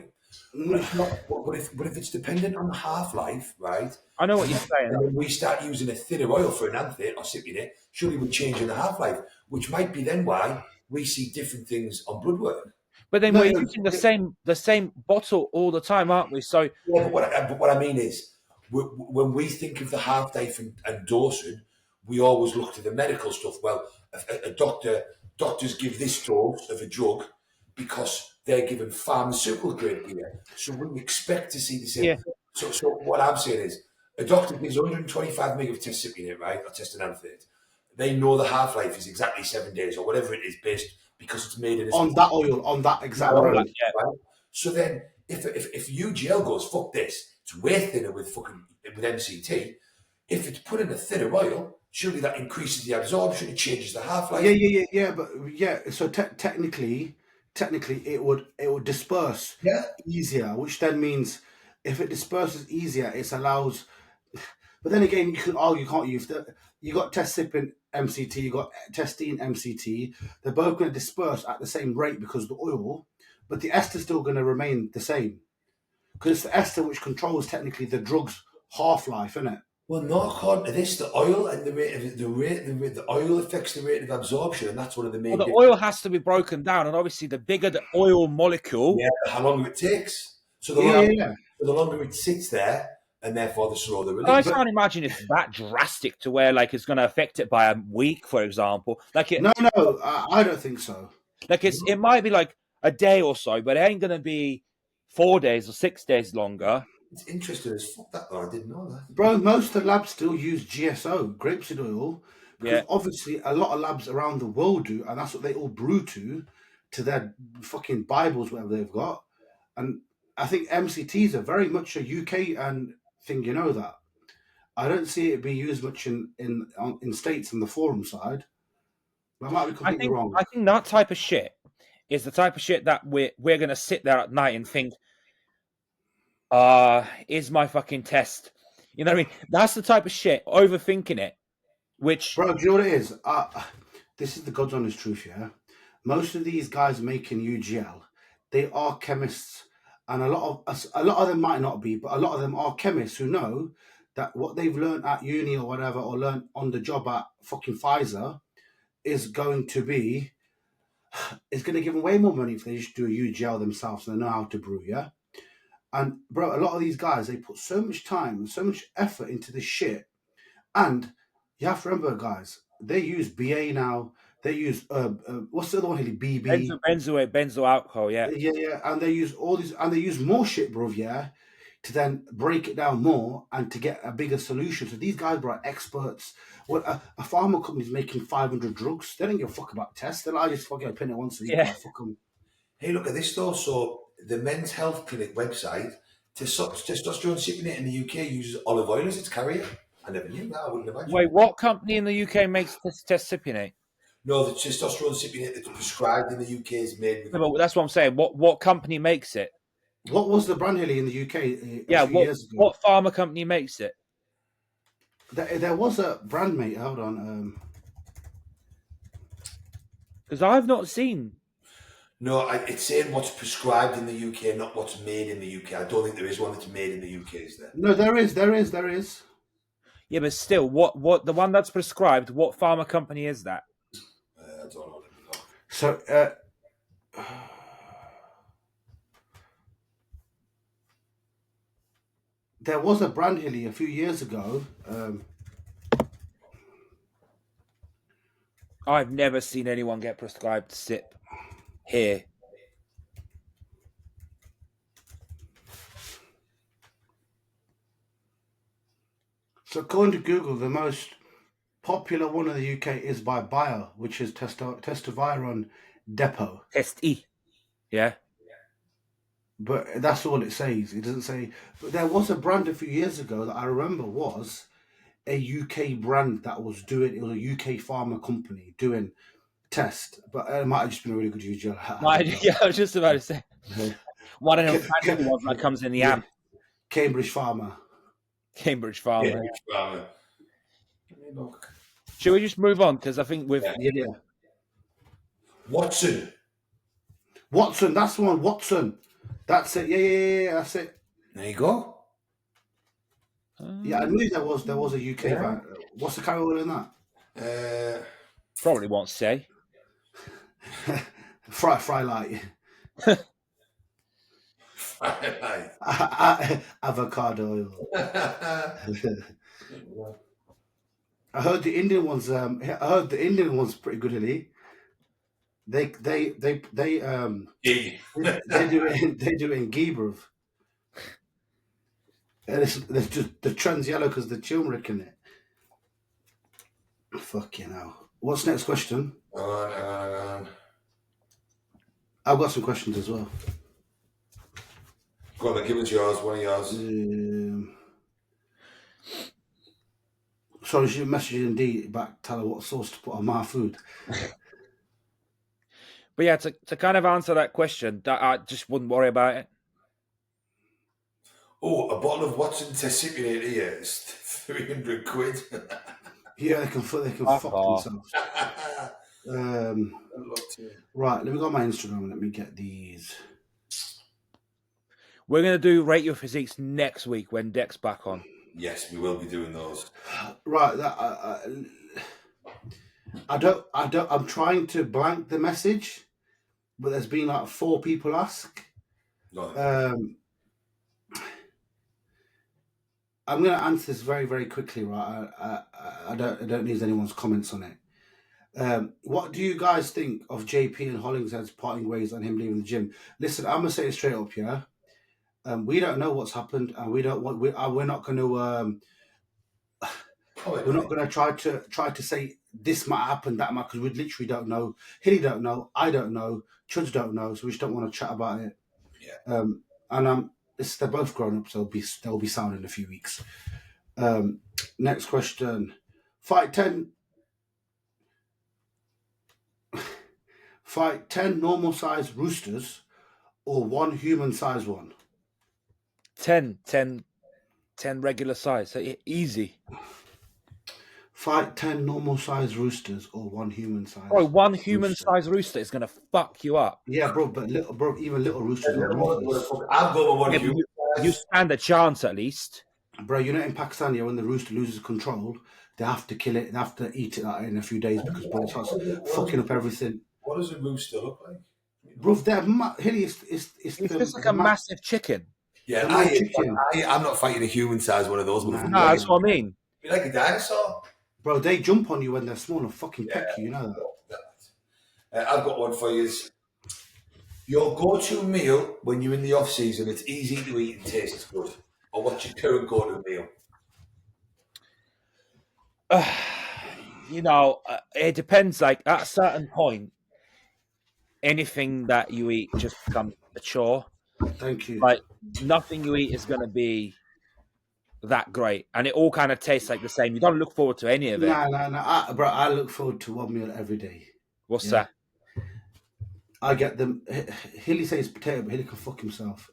But if it's dependent on the half-life, right? I know what you're saying. And when we start using a thinner oil for Enanthe or Cypionate, surely we're changing the half-life, which might be then why we see different things on blood work. But then we're using the same bottle all the time, aren't we? So, yeah, but what I mean is, when we think of the half-life and dosing, we always look to the medical stuff. Well, a doctor doctors give this dose of a drug because they're given pharmaceutical grade beer. So we expect to see the same. Yeah. So what I'm saying is, a doctor gives 125 mg of testosterone, right, or testosterone. They know the half life is exactly 7 days or whatever it is, based because it's made in a On that oil, on that exact oil, brand. right? So then, if UGL goes fuck this, it's way thinner with MCT. If it's put in a thinner oil, surely that increases the absorption. It changes the half life. But so technically, it would disperse Yeah. easier, which then means if it disperses easier, it allows. But then again, you can argue, can't you? If you got Testicin MCT, you got Testine MCT, they're both going to disperse at the same rate because of the oil, but the ester's still going to remain the same because it's the ester which controls technically the drug's half life, isn't it? Well, not according to this. The oil and the oil affects the rate of absorption, and that's one of the main. Well, the oil has to be broken down, and obviously, the bigger the oil molecule, how long it takes. So the longer it sits there, and therefore the slower the release. I can't imagine it's that drastic to where like it's going to affect it by a week, for example. Like No, I don't think so. Like it might be like a day or so, but it ain't going to be 4 days or 6 days longer. It's interesting as fuck that though. I didn't know that. Bro, most of the labs still use GSO, grapeseed oil, because obviously a lot of labs around the world do, and that's what they all brew to their fucking Bibles, whatever they've got. And I think MCTs are very much a UK and thing, you know that. I don't see it being used much in States on the forum side. I might be completely wrong. I think that type of shit is the type of shit that we're going to sit there at night and think, is my fucking test? You know what I mean? That's the type of shit, overthinking it, which... Bro, do you know what it is? This is the God's honest truth, yeah? Most of these guys making UGL, they are chemists, and a lot of them might not be, but a lot of them are chemists who know that what they've learned at uni or whatever, or learned on the job at fucking Pfizer, is going to give them way more money if they just do a UGL themselves and they know how to brew, yeah? And bro, a lot of these guys, they put so much time and so much effort into this shit. And you have to remember, guys, they use BA now. They use what's the other one? BB. Benzo alcohol, yeah. Yeah. And they use all these, and they use more shit, bro, yeah, to then break it down more and to get a bigger solution. So these guys, bro, are experts. Well, a pharma company's making 500 drugs. They don't give a fuck about tests. They're like, just fucking pin it once a week. Yeah. Fuck them. Hey, look at this though. So the Men's Health Clinic website, testosterone cypionate in the UK uses olive oil as its carrier. I never knew that. I wouldn't imagine. Wait, what company in the UK makes testosterone? No, the testosterone cypionate that's prescribed in the UK is made with... No, but that's what I'm saying. What company makes it? What was the brand, Hilly, in the UK a few years ago? What pharma company makes it? There was a brand, mate. Hold on. Because I've not seen... No, it's saying what's prescribed in the UK, not what's made in the UK. I don't think there is one that's made in the UK, is there? No, there is. Yeah, but still, what the one that's prescribed, what pharma company is that? I don't know. So, there was a brand, Hilly, a few years ago. I've never seen anyone get prescribed SIP here. So according to Google, the most popular one in the UK is by Bayer, which is Testosterone Depot. Test-E. Yeah. But that's all it says. It doesn't say... But there was a brand a few years ago that I remember was a UK brand that was doing... It was a UK pharma company doing test. But it might have just been a really good UGL. Yeah, I was just about to say. One of them fancy ones that comes in the app. Cambridge Pharma. Cambridge Pharma. Should we just move on? Because I think we've... Yeah. Watson, that's the one. Watson. That's it. Yeah, that's it. there you go. Yeah, I knew there was a UK van. What's the carry in that? Probably won't say. Fry light. Avocado oil. I heard the Indian one's pretty good, Hilly. They E. do it in ghee, bruv. And there's just the trans yellow because the turmeric in it. Fucking hell. What's next question? I've got some questions as well. Go on, then, give us yours. One of yours. Sorry, she messaged Indeed back, tell her what sauce to put on my food. But yeah, to kind of answer that question, I just wouldn't worry about it. Oh, a bottle of Watson Testicular here is 300 quid. Yeah, they can fuck themselves. Right, let me go on my Instagram and let me get these. We're going to do Rate Your Physiques next week when Deck's back on. Yes, we will be doing those. Right, I'm trying to blank the message, but there's been like 4 people ask. No. I'm going to answer this very, very quickly, right? I don't need anyone's comments on it. What do you guys think of JP and Hollings as parting ways and him leaving the gym? Listen, I'm gonna say it straight up, yeah. We don't know what's happened, and we're not going to try to say this might happen, that might, because we literally don't know. Hilly don't know, I don't know, Chuds don't know, so we just don't want to chat about it. Yeah. And they're both grown up, so they'll be sound in a few weeks. Next question. Fight 10 normal size roosters or 1 human size one? 10 regular size. So easy. Fight 10 normal size roosters or 1 human size. Bro, 1 human size rooster is gonna fuck you up. Yeah, bro, but even little roosters. I've got one human. You stand a chance at least. Bro, you know in Pakistan, when the rooster loses control, they have to kill it. They have to eat it in a few days because bro, it starts fucking up everything. What does a rooster look like? Bro, they're it's just like a massive chicken. Yeah, I'm not fighting a human-sized one of those. No, that's what I mean. Be like a dinosaur. Bro, they jump on you when they're small and fucking peck you, you know that. I've got one for you. Your go-to meal when you're in the off-season, it's easy to eat and tastes good. Or what's your current go-to meal? It depends. Like, at a certain point, anything that you eat just becomes a chore. Thank you. Like, nothing you eat is going to be that great. And it all kind of tastes like the same. You don't look forward to any of it. No. Bro, I look forward to one meal every day. What's that? I get them. Hilly says potato, but Hilly can fuck himself.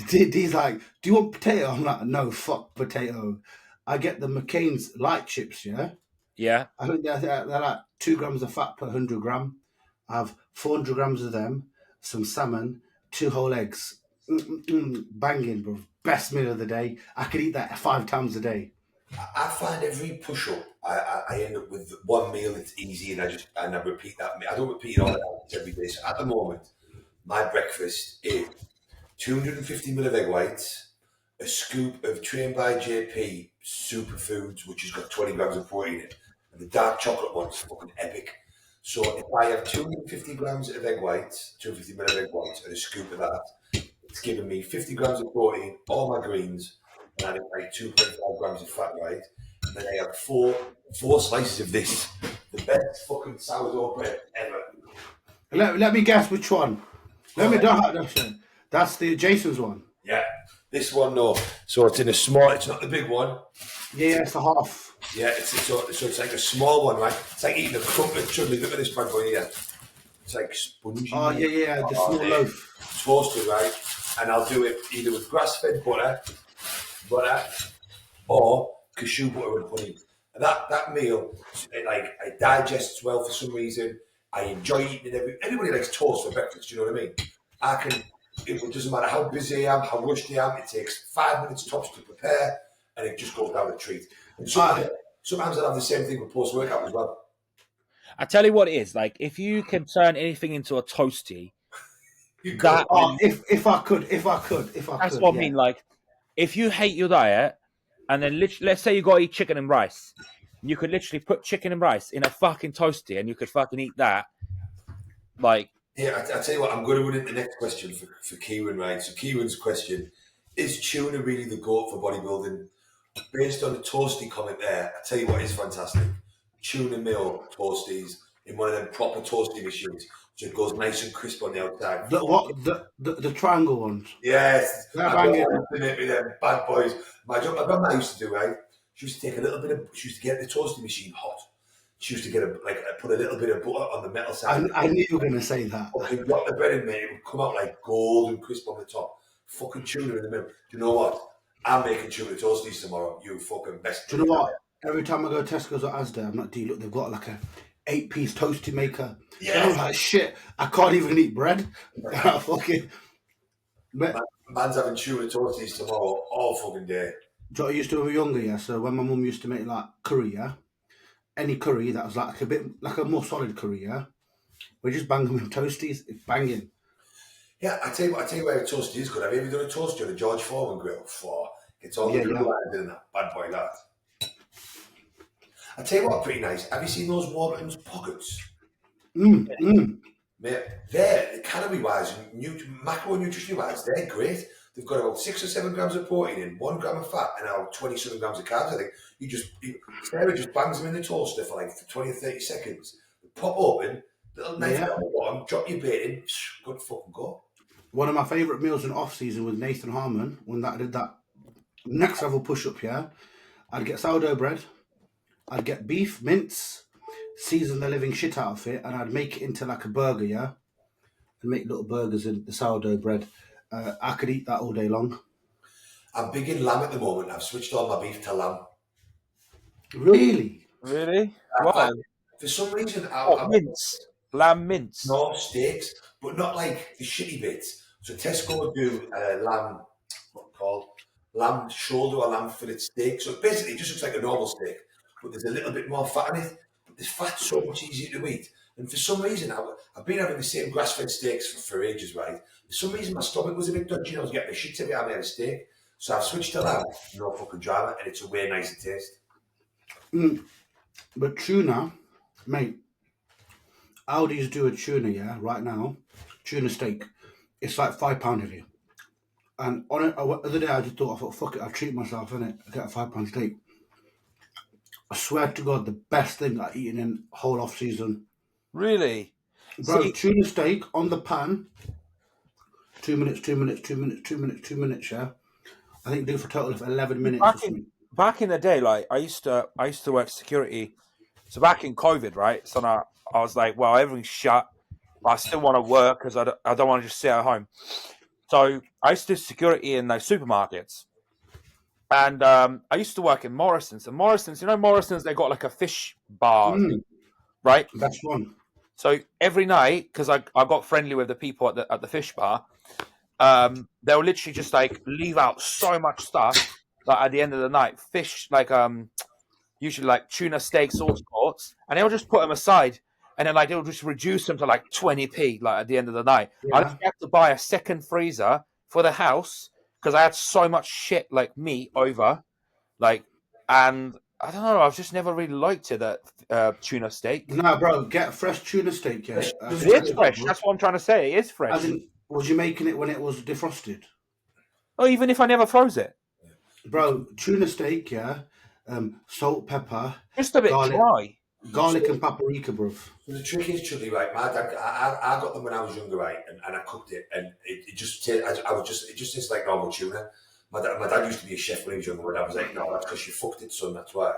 He's like, do you want potato? I'm like, no, fuck potato. I get the McCain's light chips, yeah? Yeah. I think they're like 2 grams of fat per 100 gram. I have 400 grams of them, some salmon, 2 whole eggs. Banging, bro. Best meal of the day. I could eat that 5 times a day. I find every push-up, I end up with one meal that's easy, and I repeat that. I don't repeat it all every day. So at the moment, my breakfast is 250 ml of egg whites, a scoop of Trained by JP superfoods, which has got 20 grams of protein in it, and the dark chocolate one's fucking epic. So if I have 250 grams of egg whites, 250 ml of egg whites, and a scoop of that, it's giving me 50 grams of protein, all my greens, and I have like 2.5 grams of fat, right? And then I have four slices of this, the best fucking sourdough bread ever. Let me guess which one. That's the Jason's one. Yeah, this one, no. So it's in a small, it's not the big one. Yeah, it's a half. Yeah, so it's like a small one, right? It's like eating a crumpet chudley. Look at this bag for here. It's like spongy. Oh, yeah, the small loaf. It's toasted, right? And I'll do it either with grass-fed butter, or cashew butter and honey. And that meal, it digests well for some reason. I enjoy eating it. Everybody likes toast for breakfast, you know what I mean? It doesn't matter how busy I am, how rushed I am, it takes 5 minutes tops to prepare, and it just goes down a treat. And sometimes I have the same thing with post-workout as well. I tell you what it is, like, if you can turn anything into a toasty, if I could. That's what I mean. Like, if you hate your diet, and then let's say you got to eat chicken and rice, you could literally put chicken and rice in a fucking toasty, and you could fucking eat that. Like, Yeah, I tell you what, I'm going to run into the next question for Kieran, right? So Kieran's question, is tuna really the goat for bodybuilding? Based on the toasty comment there, I tell you what is fantastic. Tuna meal toasties in one of them proper toasty machines, so it goes nice and crisp on the outside. The triangle ones. Yes, They're I got banging. with them bad boys. My grandma used to do, right? She used to take a little bit of, she used to get the toasting machine hot. She used to get put a little bit of butter on the metal side. I knew you were going to say that. Fucking got the bread in there, it would come out like gold and crisp on the top. Fucking tuna in the middle. Do you know what? I'm making tuna toasties tomorrow. You fucking best. Do you know what? Every time I go to Tesco's or Asda, I'm like, look, they've got like a 8-piece toasty maker. Yeah. I'm like, shit, I can't even eat bread. Fucking. Man's having tuna toasties tomorrow all fucking day. Do you know what I used to when we were younger, yeah? So when my mum used to make like curry, yeah? Any curry that was like a bit, like a more solid curry, yeah? We just bang them in toasties. It's banging. Yeah, I tell you where a toasty is good. Have you ever done a toasty on a George Foreman grill? It's all the grill lines in that bad boy, that. I tell you what, pretty nice. Have you seen those Warburton's pockets? Mate, they're calorie-wise, macronutrition-wise, they're great. They've got about 6 or 7 grams of protein in, 1 gram of fat, and about 27 grams of carbs. I think Sarah just bangs them in the toaster for like 20 or 30 seconds. Pop open, little knife on the bottom, drop your bait in, good fucking go. One of my favourite meals in off-season with Nathan Harmon, when I did that next level push-up, yeah? I'd get sourdough bread, I'd get beef, mince, season the living shit out of it, and I'd make it into like a burger, yeah? And make little burgers in the sourdough bread. I could eat that all day long. I'm big in lamb at the moment. I've switched all my beef to lamb. Really? really? Why? For some reason, Mince, lamb mince. No, steaks, but not like the shitty bits. So Tesco do lamb, lamb shoulder or lamb fillet steak. So basically, it just looks like a normal steak, but there's a little bit more fat in it. But this fat's so much easier to eat. And for some reason, I've been having the same grass-fed steaks for ages, right? For some reason, my stomach was a bit dodgy. I was getting the shit every time I had a steak. So I've switched to lamb, no fucking drama, and it's a way nicer taste. But tuna, mate, Aldi's do a tuna, yeah, right now, tuna steak. It's like £5 of you. And on it, the other day I thought, fuck it, I'll treat myself, innit? I get a £5 steak. I swear to God, the best thing I've eaten in whole off season. Really? Bro, tuna steak on the pan, 2 minutes, yeah. I think do for a total of 11 minutes. Back in the day, like I used to work security. So back in COVID, right? So now I was like, well, everything's shut, but I still want to work because I don't want to just sit at home. So I used to do security in those supermarkets. And I used to work in Morrison's. And Morrison's, Morrison's, they got like a fish bar, right? That's one. So every night, because I got friendly with the people at the fish bar, they'll literally just like leave out so much stuff. Like at the end of the night, fish like usually like tuna steaks, all sorts, and they'll just put them aside, and then like they'll just reduce them to like 20p like at the end of the night. Yeah. I just have to buy a second freezer for the house because I had so much shit like meat over, like, and I don't know. I've just never really liked it, that tuna steak. No, bro, get fresh tuna steak. Yeah, it is fresh. That's what I'm trying to say. It is fresh. As in, was you making it when it was defrosted? Oh, even if I never froze it, bro. Tuna steak, yeah. Salt, pepper, just a bit dry. Garlic and paprika, bro. So the trick is, Chudley, right? My dad, I got them when I was younger, right? And I cooked it, and it just tastes like normal tuna. My dad used to be a chef when he was younger. My dad was like, no, that's because you fucked it, son. That's why.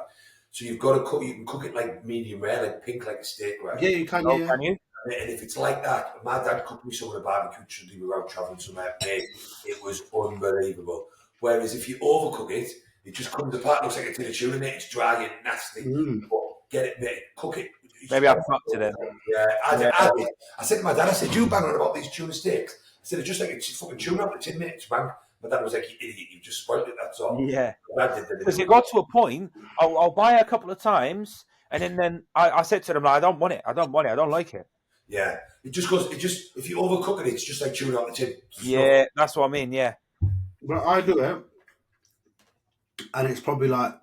So you've got to cook. You can cook it like medium rare, like pink, like a steak, right? Yeah, you can. Yeah. Can you? And if it's like that, my dad cooked me some of the barbecue Chudley without travelling somewhere. Mate, it was unbelievable. Whereas if you overcook it, it just comes apart. Looks like a tin of tuna, mate. It's dry and nasty. But get it, mate. Cook it. Maybe I fucked it in. Yeah, I did. I said to my dad, I said, you bang on about these tuna steaks. I said, it's just like it's fucking tuna out the tin, mate. It's bang. My dad was like, you idiot, you just spoiled it, that's all. Yeah. Because it got to a point, I'll buy it a couple of times, and then I said to them, I don't want it, I don't like it. Yeah. It just goes, if you overcook it, it's just like tuna out the tin. Yeah, that's what I mean, yeah. But I do it, and it's probably like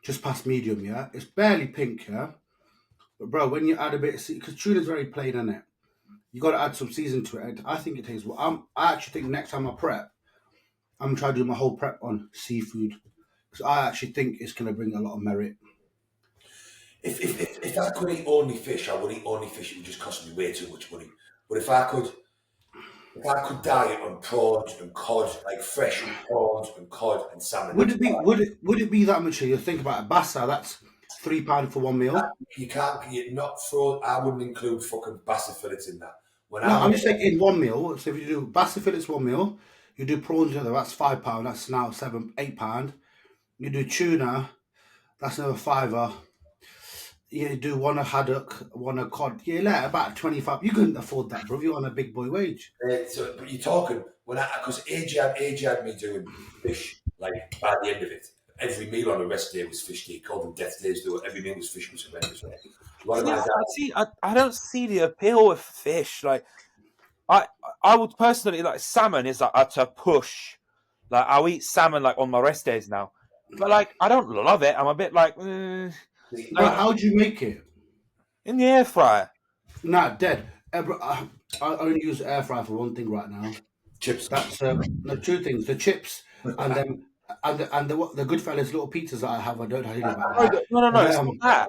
just past medium, yeah? It's barely pink, yeah? But bro, when you add a bit, because tuna's very plain, isn't it? You got to add some season to it. I think it tastes well. I actually think next time I prep, I'm trying to do my whole prep on seafood because I actually think it's going to bring a lot of merit. If I could eat only fish, I would eat only fish. It would just cost me way too much money. But if I could diet on prawns and cod, like fresh prawns and cod and salmon, Would it be that much? You think about a bassa. That's £3 for one meal. you can't not throw. I wouldn't include fucking bassa fillets in that. I'm just saying in one meal. So if you do bassa fillets one meal, you do prawns another. That's £5. That's now £8. You do tuna. That's another £5. You do one a haddock, one a cod. You let about 25. You couldn't afford that, bro. You're on a big boy wage. So, but you're talking because AJ had me doing fish. Like by the end of it, every meal on a rest day was fish day. Called them death days. Every meal was fish. Was horrendous. I don't see the appeal with fish. Like, I would personally like salmon is like a push. Like I'll eat salmon like on my rest days now, but like I don't love it. I'm a bit like. But how do you make it? In the air fryer. Nah, dead. I only use air fryer for one thing right now. Chips. That's two things: the chips and then and the Goodfellas little pizzas that I have. I don't know about that. No. It's not that.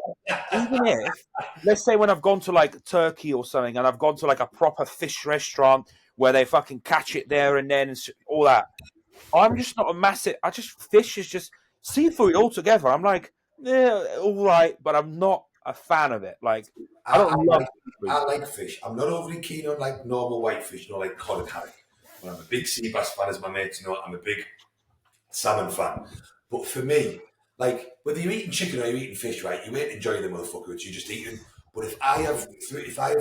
Even if, let's say, when I've gone to like Turkey or something, and I've gone to like a proper fish restaurant where they fucking catch it there and then and all that, I'm just not a massive. Fish is just seafood altogether. I'm like, yeah, all right, but I'm not a fan of it. Like, I like fish. I'm not overly keen on like normal white fish, like cod and haddock. But I'm a big sea bass fan, as my mates know. I'm a big salmon fan. But for me, like whether you're eating chicken or you're eating fish, right, you ain't enjoying the motherfucker. You're just eating. But if I have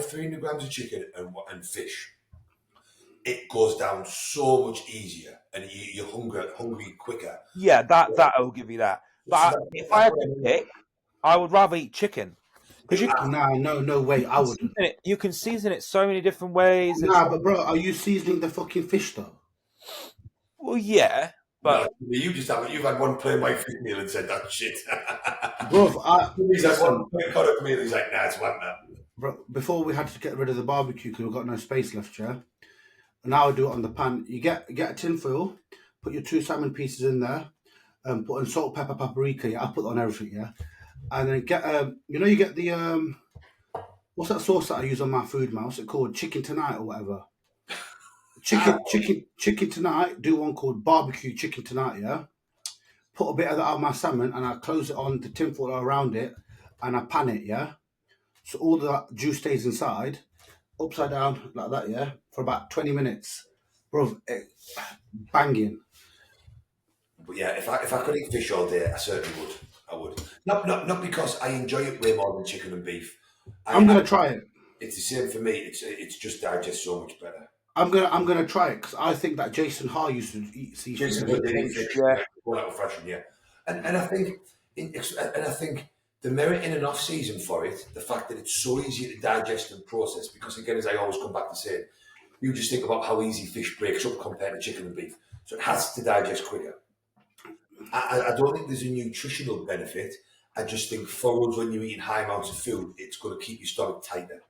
300 grams of chicken and fish, it goes down so much easier, and you're hungry quicker. Yeah, that will give you that. But if I had to pick, I would rather eat chicken. No way, I wouldn't. You can season it so many different ways. Nah, but bro, are you seasoning the fucking fish though? Well, yeah, but you've had one plain white fish meal and said that shit. Bro, he's had one plain cod meal. He's like, nah, it's one now. Bro, before we had to get rid of the barbecue because we've got no space left, yeah. Now I do it on the pan. You get a tin foil, put your 2 salmon pieces in there, put in salt, pepper, paprika. Yeah, I put on everything. Yeah, and then get you get the what's that sauce that I use on my food, man? What's it called? Chicken tonight or whatever. Chicken tonight. Do one called barbecue chicken tonight. Yeah, put a bit of that on my salmon and I close it on the tin foil around it, and I pan it. Yeah, so all that juice stays inside. Upside down like that, yeah, for about 20 minutes, bro. Banging. But yeah, if I could eat fish all day, I certainly would. I would. Not because I enjoy it way more than chicken and beef. I'm gonna try it. It's the same for me. It's just digests so much better. I'm gonna try it because I think that Jason Har used to eat seafood. Out of fashion, yeah. And I think the merit in an off season for it, the fact that it's so easy to digest and process, because again, as I always come back to say, you just think about how easy fish breaks up compared to chicken and beef. So it has to digest quicker. I don't think there's a nutritional benefit. I just think for us, when you're eating high amounts of food, it's going to keep your stomach tighter.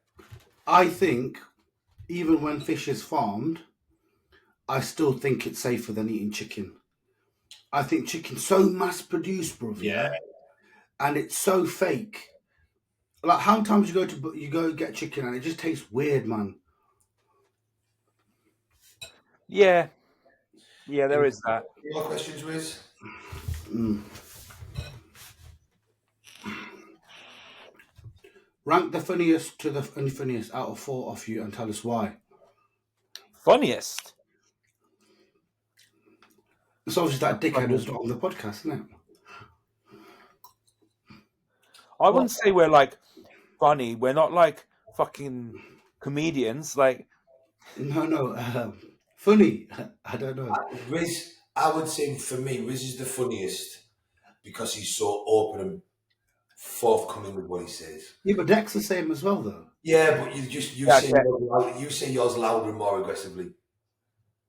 I think even when fish is farmed, I still think it's safer than eating chicken. I think chicken's so mass produced, bro. Yeah. And it's so fake. Like how many times you go get chicken and it just tastes weird, man. Yeah, there is that. Any more questions, Riz? Rank the funniest to the unfunniest out of 4 of you and tell us why. Funniest? It's obviously that dickhead who's not on the podcast, isn't it? I wouldn't say we're like funny. We're not like fucking comedians. Like, no, funny. I don't know. Riz, I would say for me, Riz is the funniest because he's so open and forthcoming with what he says. Yeah, but Deck's the same as well, though. Yeah, but you say yours louder and more aggressively.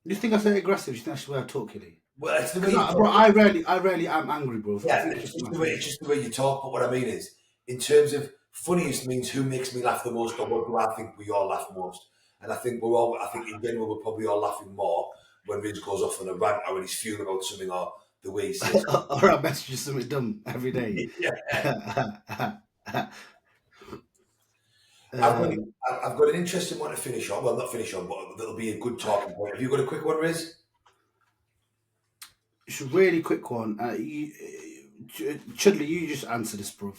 You think I say aggressive? You think that's the way I talk, Killy? Well, it's the way bro, I rarely am angry, bro. Yeah, it's just the way you talk. But what I mean is, in terms of funniest means who makes me laugh the most, or what do I think we all laugh most. And I think in general, we're probably all laughing more when Riz goes off on a rant or when he's fuming about something or the way he says. Or I message you something dumb every day. Yeah. Um, I've got an interesting one to finish on. Well, not finish on, but that'll be a good talking point. Have you got a quick one, Riz? it's a really quick one. Chudley, you just answer this, bruv.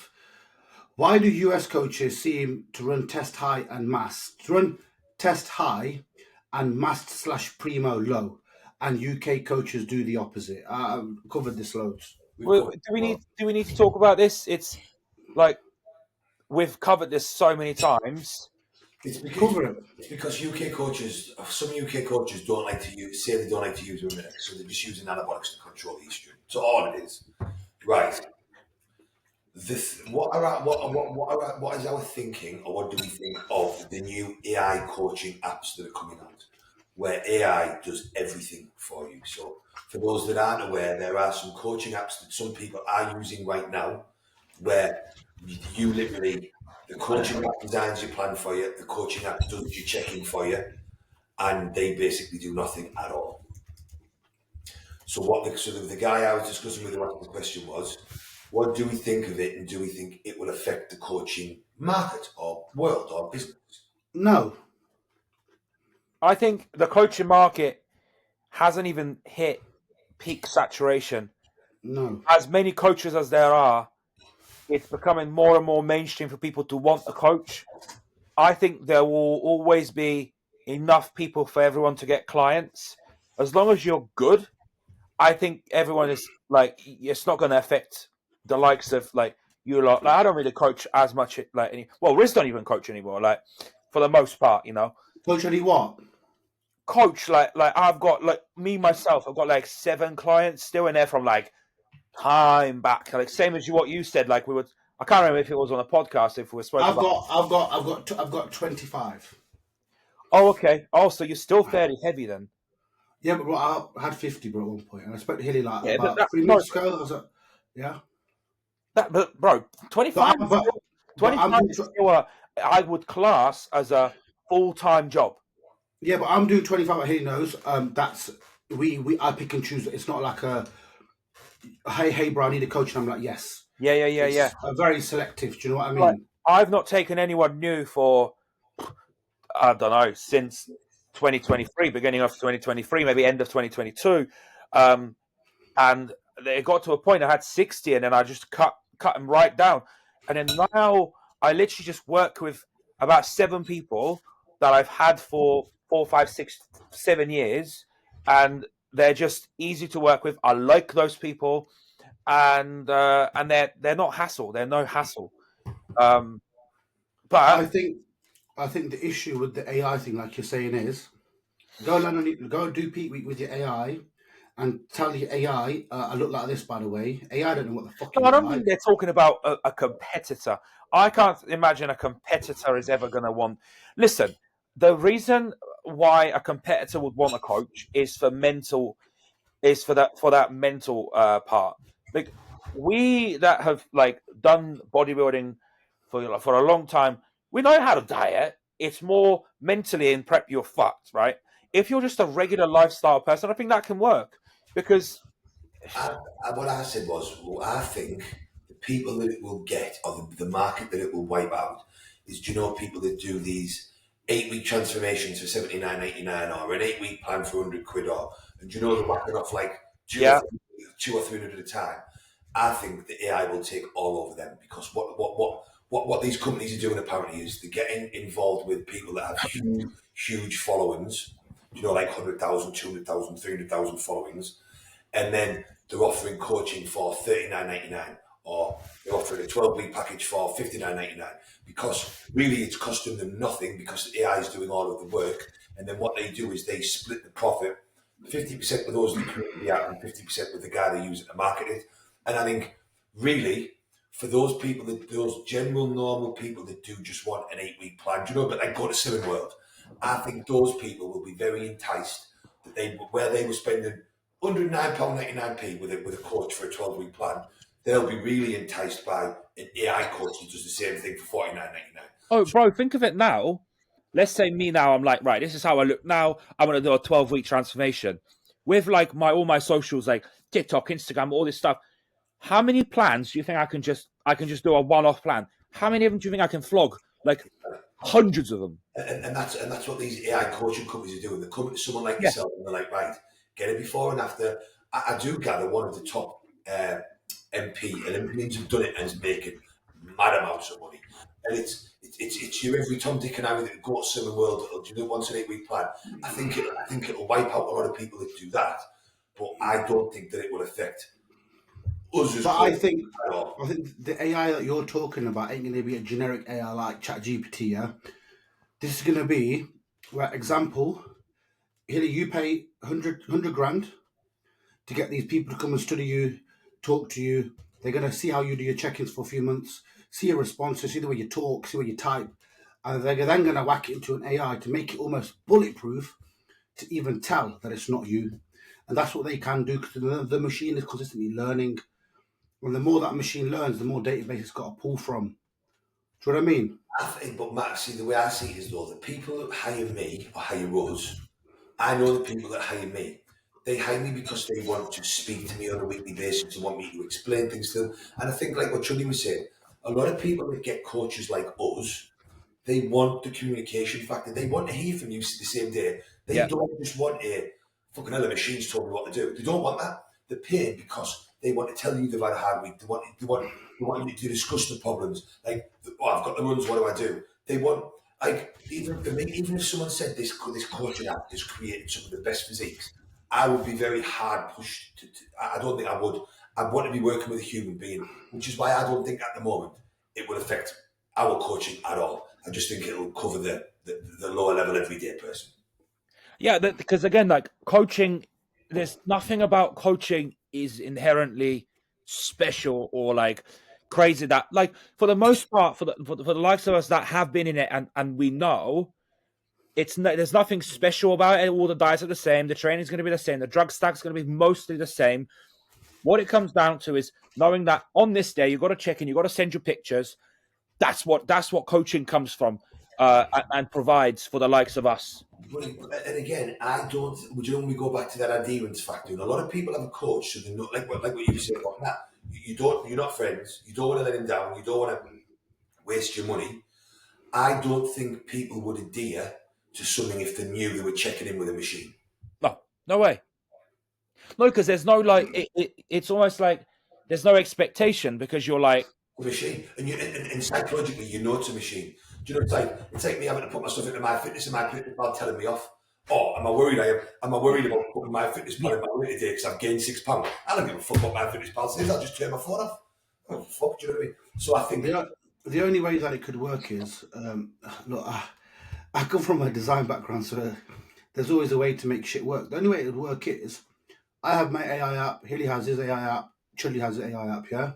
Why do US coaches seem to run test high and mass? To run test high and mass / primo low, and UK coaches do the opposite? I've covered this loads. Do we need to talk about this? It's like we've covered this so many times. It's Cover it. because UK coaches, some UK coaches don't like to use women, so they're just using anabolics to control the estrogen. So all it is, right? What is our thinking, or what do we think of the new AI coaching apps that are coming out, where AI does everything for you? So for those that aren't aware, there are some coaching apps that some people are using right now, where you literally, the coaching app designs your plan for you, the coaching app does your checking for you, and they basically do nothing at all. So the guy I was discussing with him after the question was, what do we think of it, and do we think it will affect the coaching market or world or business? No. I think the coaching market hasn't even hit peak saturation. No. As many coaches as there are, it's becoming more and more mainstream for people to want a coach. I think there will always be enough people for everyone to get clients. As long as you're good, I think everyone is like, it's not going to affect the likes of like you lot. Like, I don't really coach as much Riz don't even coach anymore, like for the most part, you know. Coach Eddie what? Coach, like I've got like me myself, I've got like 7 clients still in there from like time back, like same as what you said. Like I can't remember if it was on a podcast, if we were spoken about. I've got 25. Oh, okay. Oh, so you're still fairly heavy then. Yeah, but I had 50, bro, at one point, and I spoke to Hilly like Yeah, about 3 months ago. I was like, yeah. But bro, 25. 25 is still I would class as a full-time job. Yeah, but I'm doing 25. What Hilly knows. That's I pick and choose. It's not like a hey, bro, I need a coach, and I'm like, yes. Yeah. Very selective. Do you know what I mean? Like, I've not taken anyone new for I don't know since 2023, beginning of 2023, maybe end of 2022, and it got to a point I had 60, and then I just cut them right down, and then now I literally just work with about 7 people that I've had for 4, 5, 6, 7 years, and they're just easy to work with. I like those people, and they're not hassle. They're no hassle. But I think the issue with the AI thing, like you're saying, is go do peak week with your AI and tell your AI, I look like this, by the way. AI don't know what the fuck. No, I don't think they're talking about a competitor. I can't imagine a competitor is ever going to want. Listen, the reason why a competitor would want a coach is for that mental part. Like we that have like done bodybuilding for a long time, we know how to diet. It's more mentally in prep you're fucked, right? If you're just a regular lifestyle person, I think that can work because What I said was, I think the people that it will get, or the market that it will wipe out, is people that do these 8-week transformations for $79.99 or an 8-week plan for £100, and they're whacking off like two or 300 at a time. I think the AI will take all over them because what these companies are doing apparently is they're getting involved with people that have huge followings, like 100,000, 200,000, 300,000 followings, and then they're offering coaching for $39.99 or they're offering a 12-week package for $59.99 because really it's costing them nothing because the AI is doing all of the work. And then what they do is they split the profit 50% with those that create the app and 50% with the guy they use it to market it. And I think really for those people, those general normal people that do just want an 8-week plan, but like go to Slimming World, I think those people will be very enticed that where they were spending £109.99 with a coach for a 12-week plan, they'll be really enticed by an AI coach that does the same thing for $49.99. Oh, bro, think of it now. let's say me now, I'm like, right, this is how I look now. I'm gonna do a 12-week transformation with like all my socials, like TikTok, Instagram, all this stuff. How many plans do you think I can just do a one-off plan? How many of them do you think I can flog? Like hundreds of them. And that's what these AI coaching companies are doing. They're coming to someone like yourself and they're like, right, get it before and after. I do gather one of the top MP Olympians have done it and is making mad amounts of money. And it's you every Tom, Dick, and Harry that go to Summer World. That'll do the once an 8 week plan. I think it'll wipe out a lot of people that do that, but I don't think that it will affect us as But I think at all. the AI that you're talking about ain't going to be a generic AI like ChatGPT. Yeah, this is going to be, right? Example, here you pay 100 grand to get these people to come and study you, talk to you. They're going to see how you do your check-ins for a few months, see your responses, see the way you talk, see what you type, and they're then going to whack it into an AI to make it almost bulletproof to even tell that it's not you. And that's what they can do because the machine is consistently learning. And the more that machine learns, the more database it's got to pull from. Do you know what I mean? I think, but Matt, see, the way I see it is though, the people that hire me or hire us, I know the people that hire me, they hire me because they want to speak to me on a weekly basis and want me to explain things to them. And I think, like what Chunny was saying, a lot of people that get coaches like us, they want the communication factor. They want to hear from you the same day. They don't just want a fucking hell, the machine's told me what to do. They don't want that. They're paying because they want to tell you they've had a hard week. They want you to discuss the problems. Like, oh, I've got the runs. What do I do? They want, like, even for me, even if someone said this coaching app has created some of the best physiques, I would be very hard pushed to I don't think I would. I want to be working with a human being, which is why I don't think at the moment it will affect our coaching at all. I just think it'll cover the lower level everyday person. Yeah, because again, like coaching, there's nothing about coaching is inherently special or like crazy. That like for the most part, for the likes of us that have been in it and we know there's nothing special about it. All the diets are the same. The training's going to be the same. The drug stack's going to be mostly the same. What it comes down to is knowing that on this day you've got to check in, you've got to send your pictures. That's what coaching comes from and provides for the likes of us. And again, I don't. Would you know when we go back to that adherence factor? And a lot of people have a coach, so they know, like what you said about that. You don't. You're not friends. You don't want to let him down. You don't want to waste your money. I don't think people would adhere to something if they knew they were checking in with a machine. No way. No, because there's no like. It's almost like there's no expectation because you're like a machine, and psychologically, you know it's a machine. Do you know it's like me having to put my stuff into my fitness and my fitness pal telling me off. Oh, am I worried? Am I worried about putting my fitness pal in my way today because I've gained 6 pounds? I don't give a fuck what my fitness pal says. I'll just turn my phone off. Oh, fuck, do you know what I mean? So I think the only way that it could work is look. I come from a design background, so there's always a way to make shit work. The only way it would work is I have my AI app, Hilly has his AI app, Chudley has his AI app, yeah?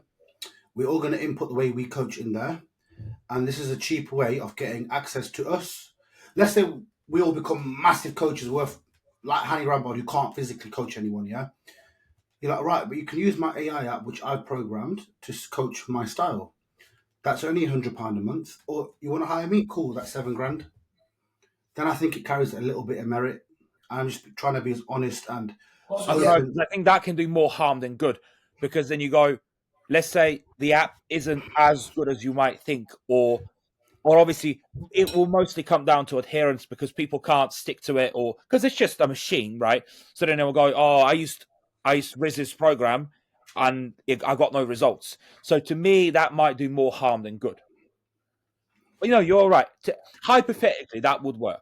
We're all going to input the way we coach in there. And this is a cheap way of getting access to us. Let's say we all become massive coaches worth like Hanny Rambod who can't physically coach anyone, yeah? You're like, right, but you can use my AI app, which I've programmed to coach my style. That's only £100 a month. Or you want to hire me? Cool, that's 7 grand. Then I think it carries a little bit of merit. I'm just trying to be as honest and I don't know. I think that can do more harm than good because then you go, let's say the app isn't as good as you might think, or obviously it will mostly come down to adherence because people can't stick to it, or because it's just a machine, right? So then they will go, oh, I used Riz's program and I got no results. So to me, that might do more harm than good. But you're right. Hypothetically, that would work.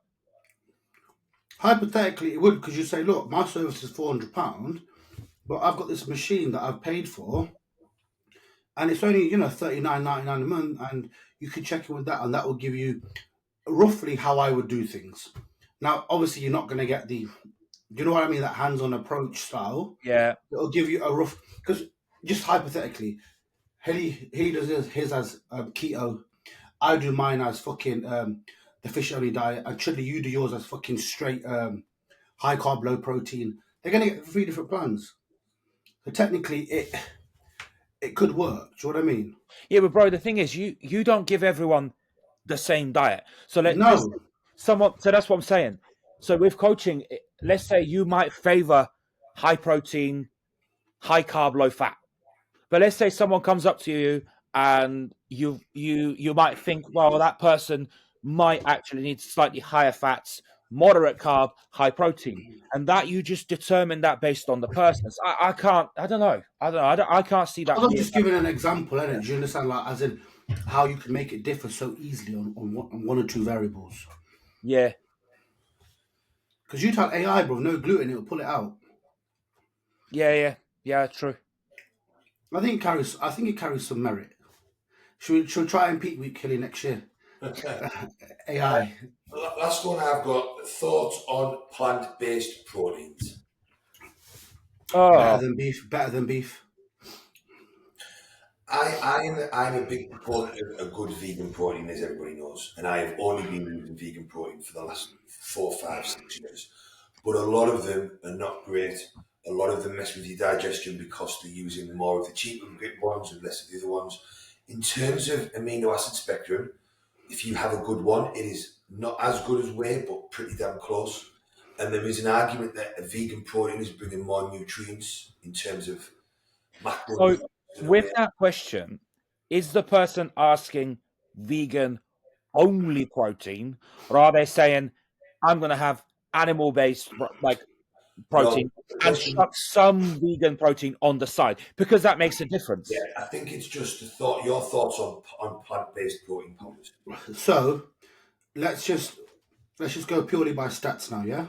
Hypothetically, it would, because you say, look, my service is £400, but I've got this machine that I've paid for, and it's only, $39.99 a month, and you can check in with that, and that will give you roughly how I would do things. Now, obviously, you're not going to get do you know what I mean, that hands-on approach style. Yeah. It'll give you a rough, because just hypothetically, he does his as keto, I do mine as fucking the fish-only diet, and Chudley, you do yours as fucking straight high-carb, low-protein. They're going to get 3 different plans. So technically, it could work. Do you know what I mean? Yeah, but bro, the thing is, you don't give everyone the same diet. So someone. So that's what I'm saying. So with coaching, let's say you might favor high protein, high carb, low fat. But let's say someone comes up to you and you might think, well, that person might actually need slightly higher fats, moderate carb, high protein, and that you just determine that based on the person. So I can't. I don't know. I can't see that I'm being. just giving an example, innit? Do you understand? Like, as in how you can make it differ so easily on one or two variables. Yeah. Because you tell AI, bro, no gluten, it'll pull it out. Yeah. True. I think it carries some merit. Should we try and peak week Kelly next year? AI. Last one I've got, thoughts on plant-based proteins. Oh, Better than beef. I'm a big proponent of a good vegan protein, as everybody knows, and I have only been using vegan protein for the last 4, 5, 6 years. But a lot of them are not great. A lot of them mess with your digestion because they're using more of the cheaper ones and less of the other ones. In terms of amino acid spectrum, if you have a good one, it is not as good as whey, but pretty damn close. And there is an argument that a vegan protein is bringing more nutrients in terms of macros. so with that question, is the person asking vegan only protein, or are they saying I'm going to have animal based like No, protein the and question. chuck some vegan protein on the side because that makes a Yeah, difference? I think it's just the thought. Your thoughts on plant-based protein powders. So let's just go purely by stats now, yeah?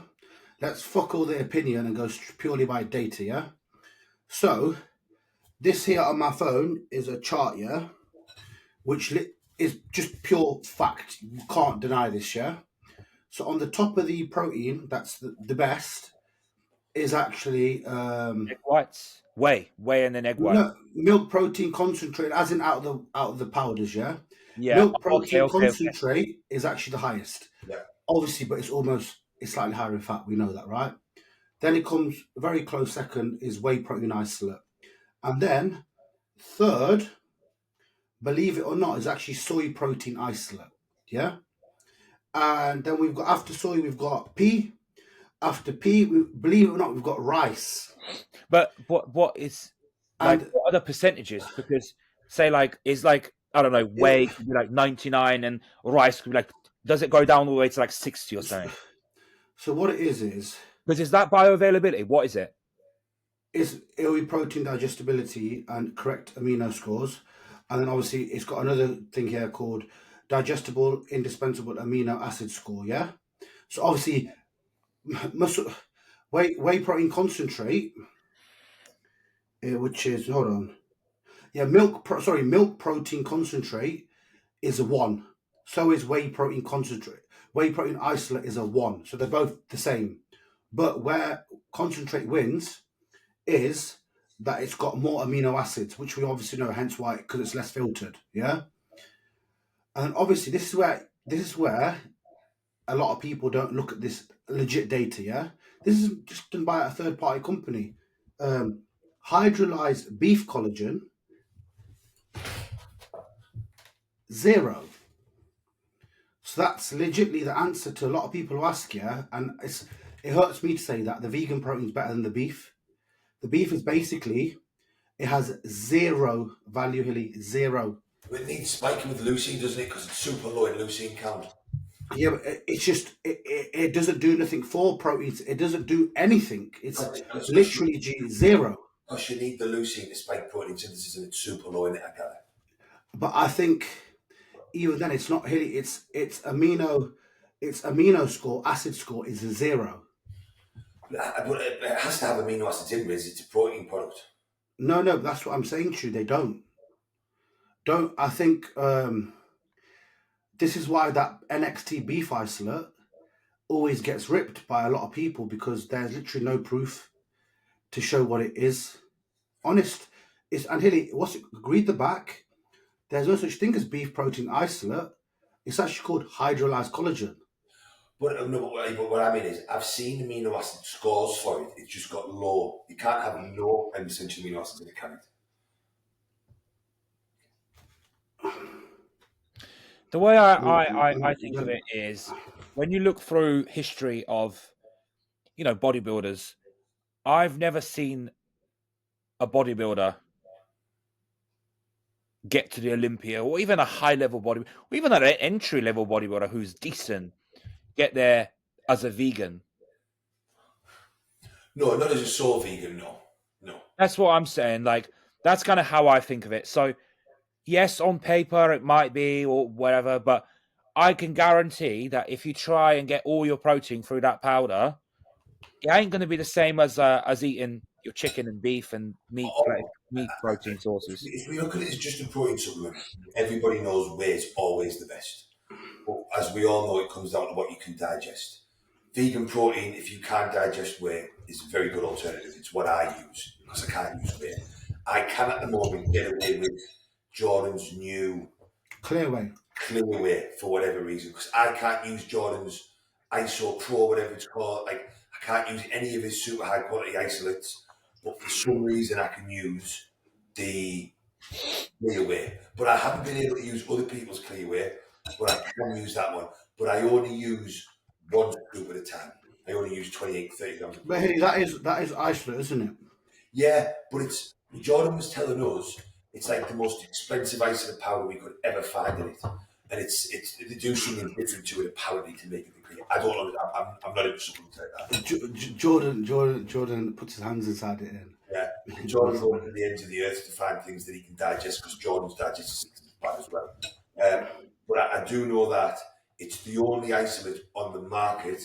Let's fuck all the opinion and go purely by data, yeah? So this here on my phone is a chart, yeah? Which is just pure fact. You can't deny this, yeah? So on the top of the protein, that's the best, is actually Egg whites, whey, and then egg white. no, milk protein concentrate, as in out of the powders, yeah? Yeah. Milk Okay. protein concentrate is actually the highest. Yeah. Obviously, but it's slightly higher in fat, we know that, right? Then it comes very close second is whey protein isolate. And then third, believe it or not, is actually soy protein isolate. Yeah? And then we've got after soy, we've got pea. After pea, believe it or not, we've got rice. But what is like And what are the percentages? Because say like is like I don't know, whey could be like 99 and rice could be like does it go down all the way to like 60 or something? so what it is Because is that bioavailability? What is it? it'll be protein digestibility and correct amino scores. And then obviously it's got another thing here called digestible indispensable amino acid score, yeah? So obviously muscle whey protein concentrate, which is hold on. Yeah, milk protein concentrate is a 1. So is whey protein concentrate. Whey protein isolate is a 1. So they're both the same. But where concentrate wins is that it's got more amino acids, which we obviously know, hence why, because it's less filtered. Yeah. And obviously this is where a lot of people don't look at this legit data. Yeah. This is just done by a third party company. Hydrolyzed beef collagen, 0. So that's legitimately the answer to a lot of people who ask you, and it hurts me to say that the vegan protein is better than the beef. The beef is basically, it has 0 value, Hilly, 0. It needs spiking with leucine, doesn't it? Because it's super low in leucine count. Yeah, but it's just it doesn't do nothing for proteins. It doesn't do anything. It's literally 0. Because you need the leucine to spike protein synthesis, and it's super low in it. I got it. But I think even then, it's not Hilly. It's amino score, acid score is a 0. But it has to have amino acids in it. It's a protein product. No, that's what I'm saying to you. They don't. I think this is why that NXT beef isolate always gets ripped by a lot of people, because there's literally no proof to show what it is. Honest, and Hilly, read the back. There's no such thing as beef protein isolate. It's actually called hydrolyzed collagen. But what I mean is, I've seen amino acid scores for it. It's just got low. You can't have no essential amino acids in it, can it? The way I think of it is when you look through history of, bodybuilders, I've never seen a bodybuilder get to the Olympia, or even a high-level bodybuilder, or even an entry-level bodybuilder who's decent, get there as a vegan. No, not as a sole vegan, no. That's what I'm saying. Like, that's kind of how I think of it. So, yes, on paper it might be or whatever, but I can guarantee that if you try and get all your protein through that powder, it ain't going to be the same as eating your chicken and beef and meat protein sources. If we look at it as just a protein supplement, everybody knows whey is always the best. But as we all know, it comes down to what you can digest. Vegan protein, if you can't digest whey, is a very good alternative. It's what I use because I can't use whey. I can at the moment get away with Jordan's new Clear whey for whatever reason, because I can't use Jordan's ISO Pro, whatever it's called. Like, I can't use any of his super high quality isolates, but for some reason I can use the clear whey. But I haven't been able to use other people's clear whey, but I can use that one. But I only use one scoop at a time. I only use 28, 30 grams. But hey, that is isolate, isn't it? Yeah, but it's Jordan was telling us it's like the most expensive isolate powder we could ever find in it, and it's they do something different to it apparently to make it the clear. I don't know. I'm not into something like that. Jordan puts his hands inside it. Yeah, Jordan goes to the ends of the earth to find things that he can digest because Jordan's digestive system is bad as well. But I do know that it's the only isolate on the market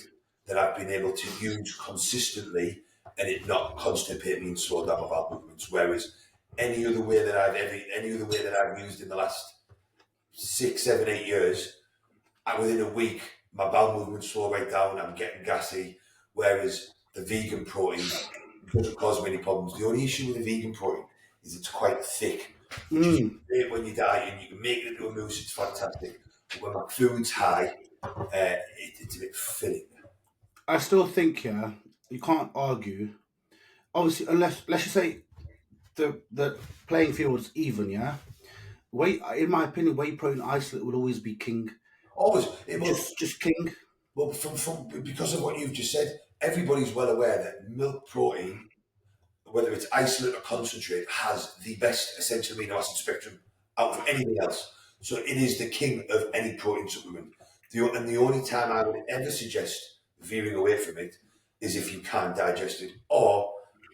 that I've been able to use consistently and it not constipate me and slow down my bowel movements. Whereas any other way that I've used in the last 6, 7, 8 years, within a week my bowel movements slow right down. I'm getting gassy. Whereas the vegan protein doesn't cause me any problems. The only issue with the vegan protein is it's quite thick. Which is great when you diet and you can make it into a mousse. It's fantastic. But when my food's high, it's a bit filling. I still think, you can't argue. Obviously, unless let's just say the playing field is even, in my opinion, whey protein isolate would always be king. Always, just king. Well, because of what you've just said, everybody's well aware that milk protein, whether it's isolate or concentrate, has the best essential amino acid spectrum out of anything else. So it is the king of any protein supplement. And the only time I would ever suggest veering away from it is if you can't digest it or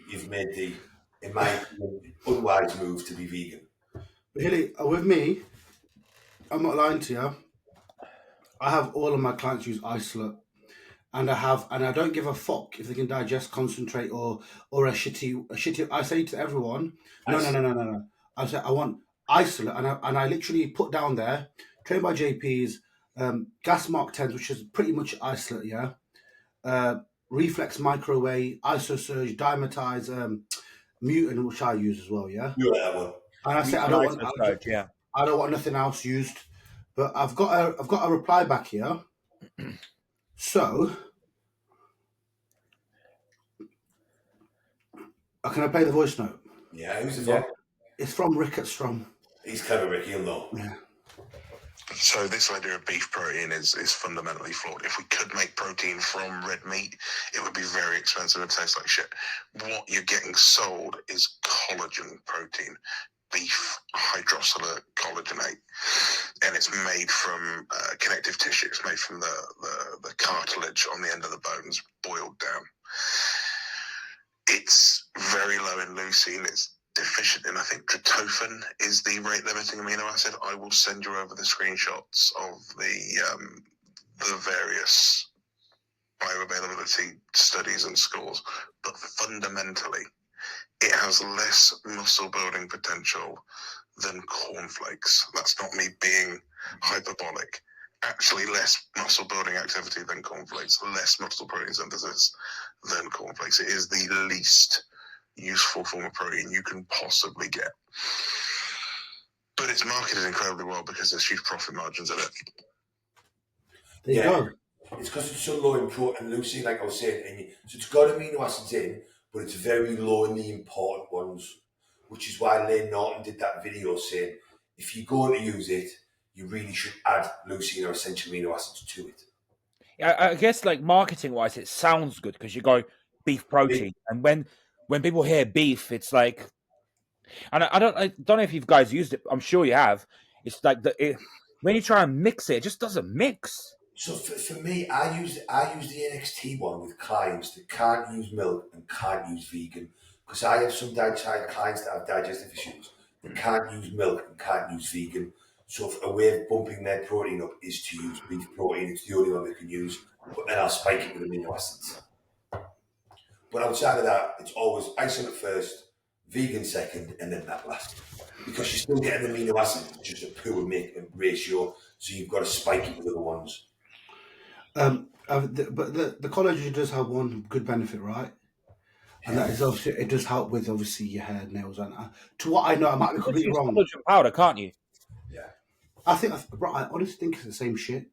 you've made the, in my opinion, unwise move to be vegan. But Hilly, with me, I'm not lying to you. I have all of my clients use isolate, and I don't give a fuck if they can digest concentrate or a shitty. I say to everyone, no. I say I want isolate, and I literally put down there, trained by JP's, gas mark 10s, which is pretty much isolate, reflex microwave, isosurge, dimetize, mutant, which I use as well, You like that one? And I say I don't want nothing else used. But I've got a reply back here. So, can I play the voice note? Yeah, who's the fuck? It's from Rick at Strom. He's clever, Rick. He'll know. Yeah. So this idea of beef protein is fundamentally flawed. If we could make protein from red meat, it would be very expensive and taste like shit. What you're getting sold is collagen protein. Beef hydroxylate collagenate, and it's made from connective tissue. It's made from the cartilage on the end of the bones boiled down. It's very low in leucine. It's deficient in, I think, tryptophan is the rate limiting amino acid. I will send you over the screenshots of the various bioavailability studies and scores, but fundamentally it has less muscle building potential than cornflakes. That's not me being hyperbolic. Actually, less muscle building activity than cornflakes, less muscle protein synthesis than cornflakes. It is the least useful form of protein you can possibly get. But it's marketed incredibly well because there's huge profit margins in it. There you go. It's because it's so low in protein and leucine, like I was saying. So it's got amino acids in, but it's very low in the important ones, which is why Lane Norton did that video saying, if you're going to use it, you really should add leucine or essential amino acids to it. I guess like marketing wise, it sounds good because you go beef protein, and when people hear beef, it's like, and I don't know if you guys used it. I'm sure you have. It's like when you try and mix it just doesn't mix. So for me, I use the NXT one with clients that can't use milk and can't use vegan, because I have some clients that have digestive issues that can't use milk and can't use vegan. So a way of bumping their protein up is to use beef protein. It's the only one they can use, but then I'll spike it with amino acids. But outside of that, it's always isolate first, vegan second, and then that last. Because you're still getting amino acids, it's just a poor ratio, so you've got to spike it with other ones. But the collagen does have one good benefit, right? And that is obviously it does help with obviously your hair, nails, and to what I know, I might be completely wrong. Collagen powder, can't you? Yeah, I honestly think it's the same shit.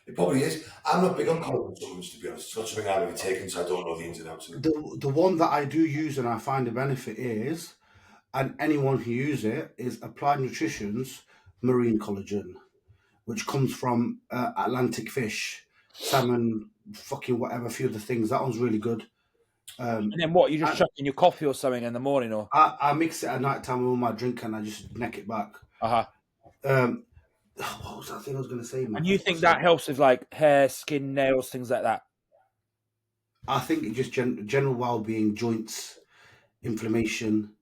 it probably is. I'm not big on collagen supplements, to be honest. It's not something I've ever taken, so I don't know the ins and outs of it. The one that I do use and I find the benefit is, and anyone who uses it, is Applied Nutrition's marine collagen, which comes from Atlantic fish, salmon, fucking whatever, a few of the things. That one's really good. And then what? You just chuck in your coffee or something in the morning, or I mix it at night time with my drink and I just neck it back. What was that thing I was going to say, man? And you think that helps with like hair, skin, nails, things like that? I think it just general well-being, joints, inflammation.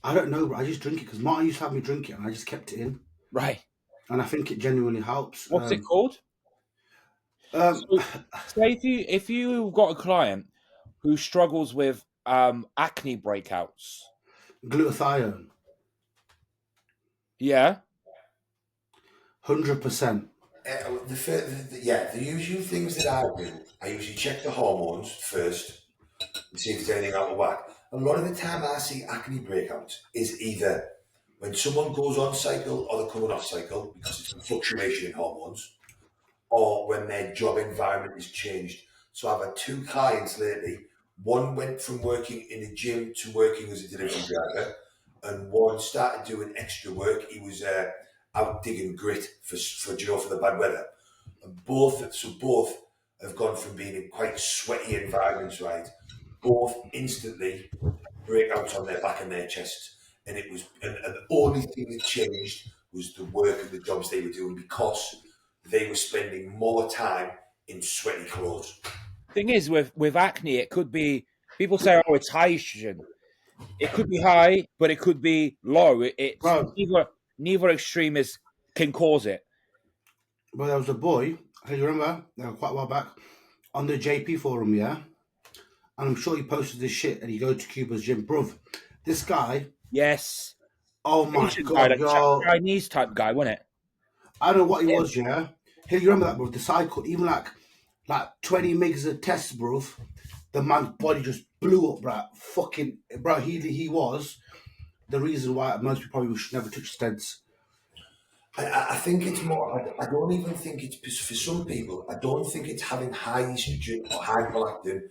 I don't know, but I just drink it because Martin used to have me drink it and I just kept it in. Right. And I think it genuinely helps. What's it called? So, say if you got a client who struggles with acne breakouts. Glutathione. Yeah. 100%. The usual things that I do, I usually check the hormones first and see if there's anything out of whack. A lot of the time I see acne breakouts is either when someone goes on cycle or they're coming off cycle because it's a fluctuation in hormones, or when their job environment is changed. So I've had 2 clients lately. One went from working in a gym to working as a delivery driver, and one started doing extra work. He was out digging grit for the bad weather. And both have gone from being in quite sweaty environments, right? Both instantly breakouts on their back and their chests. And it was, and the only thing that changed was the work and the jobs they were doing, because they were spending more time in sweaty clothes. Thing is, with acne, it could be, people say, oh, it's high estrogen. It could be high, but it could be low. It's neither extreme can cause it. But there was a boy, you remember, quite a while back, on the JP forum, yeah? And I'm sure he posted this shit and he go to Cuba's gym. Bruv, this guy... Yes. Oh my God, Chinese type guy, wasn't it? I don't know what he was, yeah? Hey, you remember that, bro? The cycle, even like 20 megs of test, bro. The man's body just blew up, bro. Fucking, bro, he was the reason why most people probably should never touch steads. I think it's more, I don't even think it's, for some people, I don't think it's having high estrogen or high prolactin.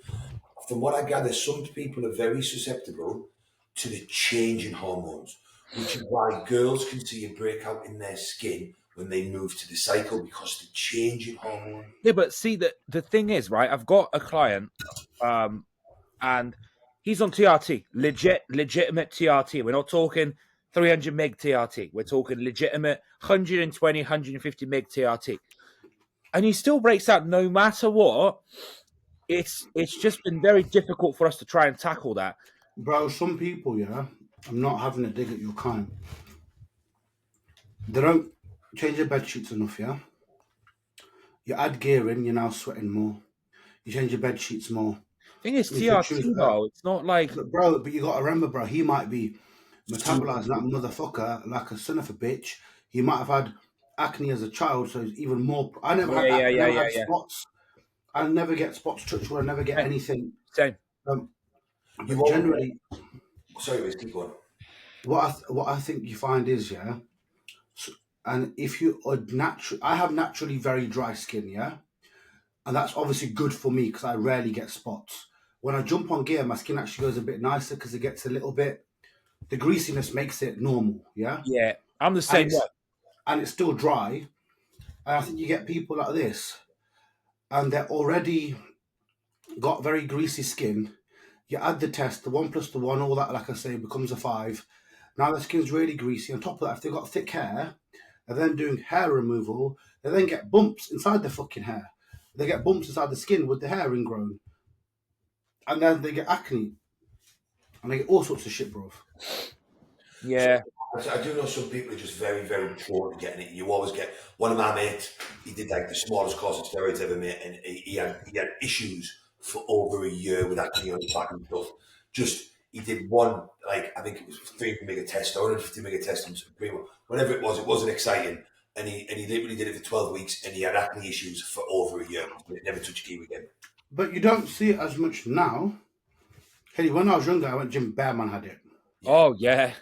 From what I gather, some people are very susceptible to the change in hormones, which is why girls can see a breakout in their skin when they move to the cycle, because the change in hormone. Yeah, but see, the thing is, right, I've got a client, and he's on TRT, legitimate TRT. We're not talking 300 meg TRT. We're talking legitimate 120, 150 meg TRT. And he still breaks out no matter what. It's just been very difficult for us to try and tackle that. Bro, some people, yeah, I'm not having a dig at your kind. They don't change their bed sheets enough, yeah? You add gear in, you're now sweating more. You change your bed sheets more. Thing is, TRT, though, it's not like... Bro, but you got to remember, bro, he might be metabolizing that motherfucker like a son of a bitch. He might have had acne as a child, so it's even more... I never had spots. I never get spots, touch wood, I never get anything. Same. But generally... Sorry, Wiz, keep going. What I think you find is, yeah, and if you are I have naturally very dry skin, yeah, and that's obviously good for me because I rarely get spots. When I jump on gear, my skin actually goes a bit nicer because it gets a little bit, the greasiness makes it normal, yeah? Yeah, I'm the same way. And it's still dry. And I think you get people like this, and they're already got very greasy skin. You add the test, the 1 plus the 1, all that, like I say, becomes a 5. Now the skin's really greasy. On top of that, if they've got thick hair, and then doing hair removal, they then get bumps inside the fucking hair. They get bumps inside the skin with the hair ingrown. And then they get acne. And they get all sorts of shit, bro. Yeah. I do know some people are just very, very poor at getting it. You always get one of my mates. He did like the smallest course of steroids ever made, and he had issues for over a year with acne on his back and stuff. He did one, like, I think it was 300 mega testosterone, 50 mega testosterone, whatever it wasn't exciting. And he literally did it for 12 weeks, and he had acne issues for over a year. It never touched Kiwi again. But you don't see it as much now. Hey, when I was younger, I went Jim Bearman had it. Oh yeah.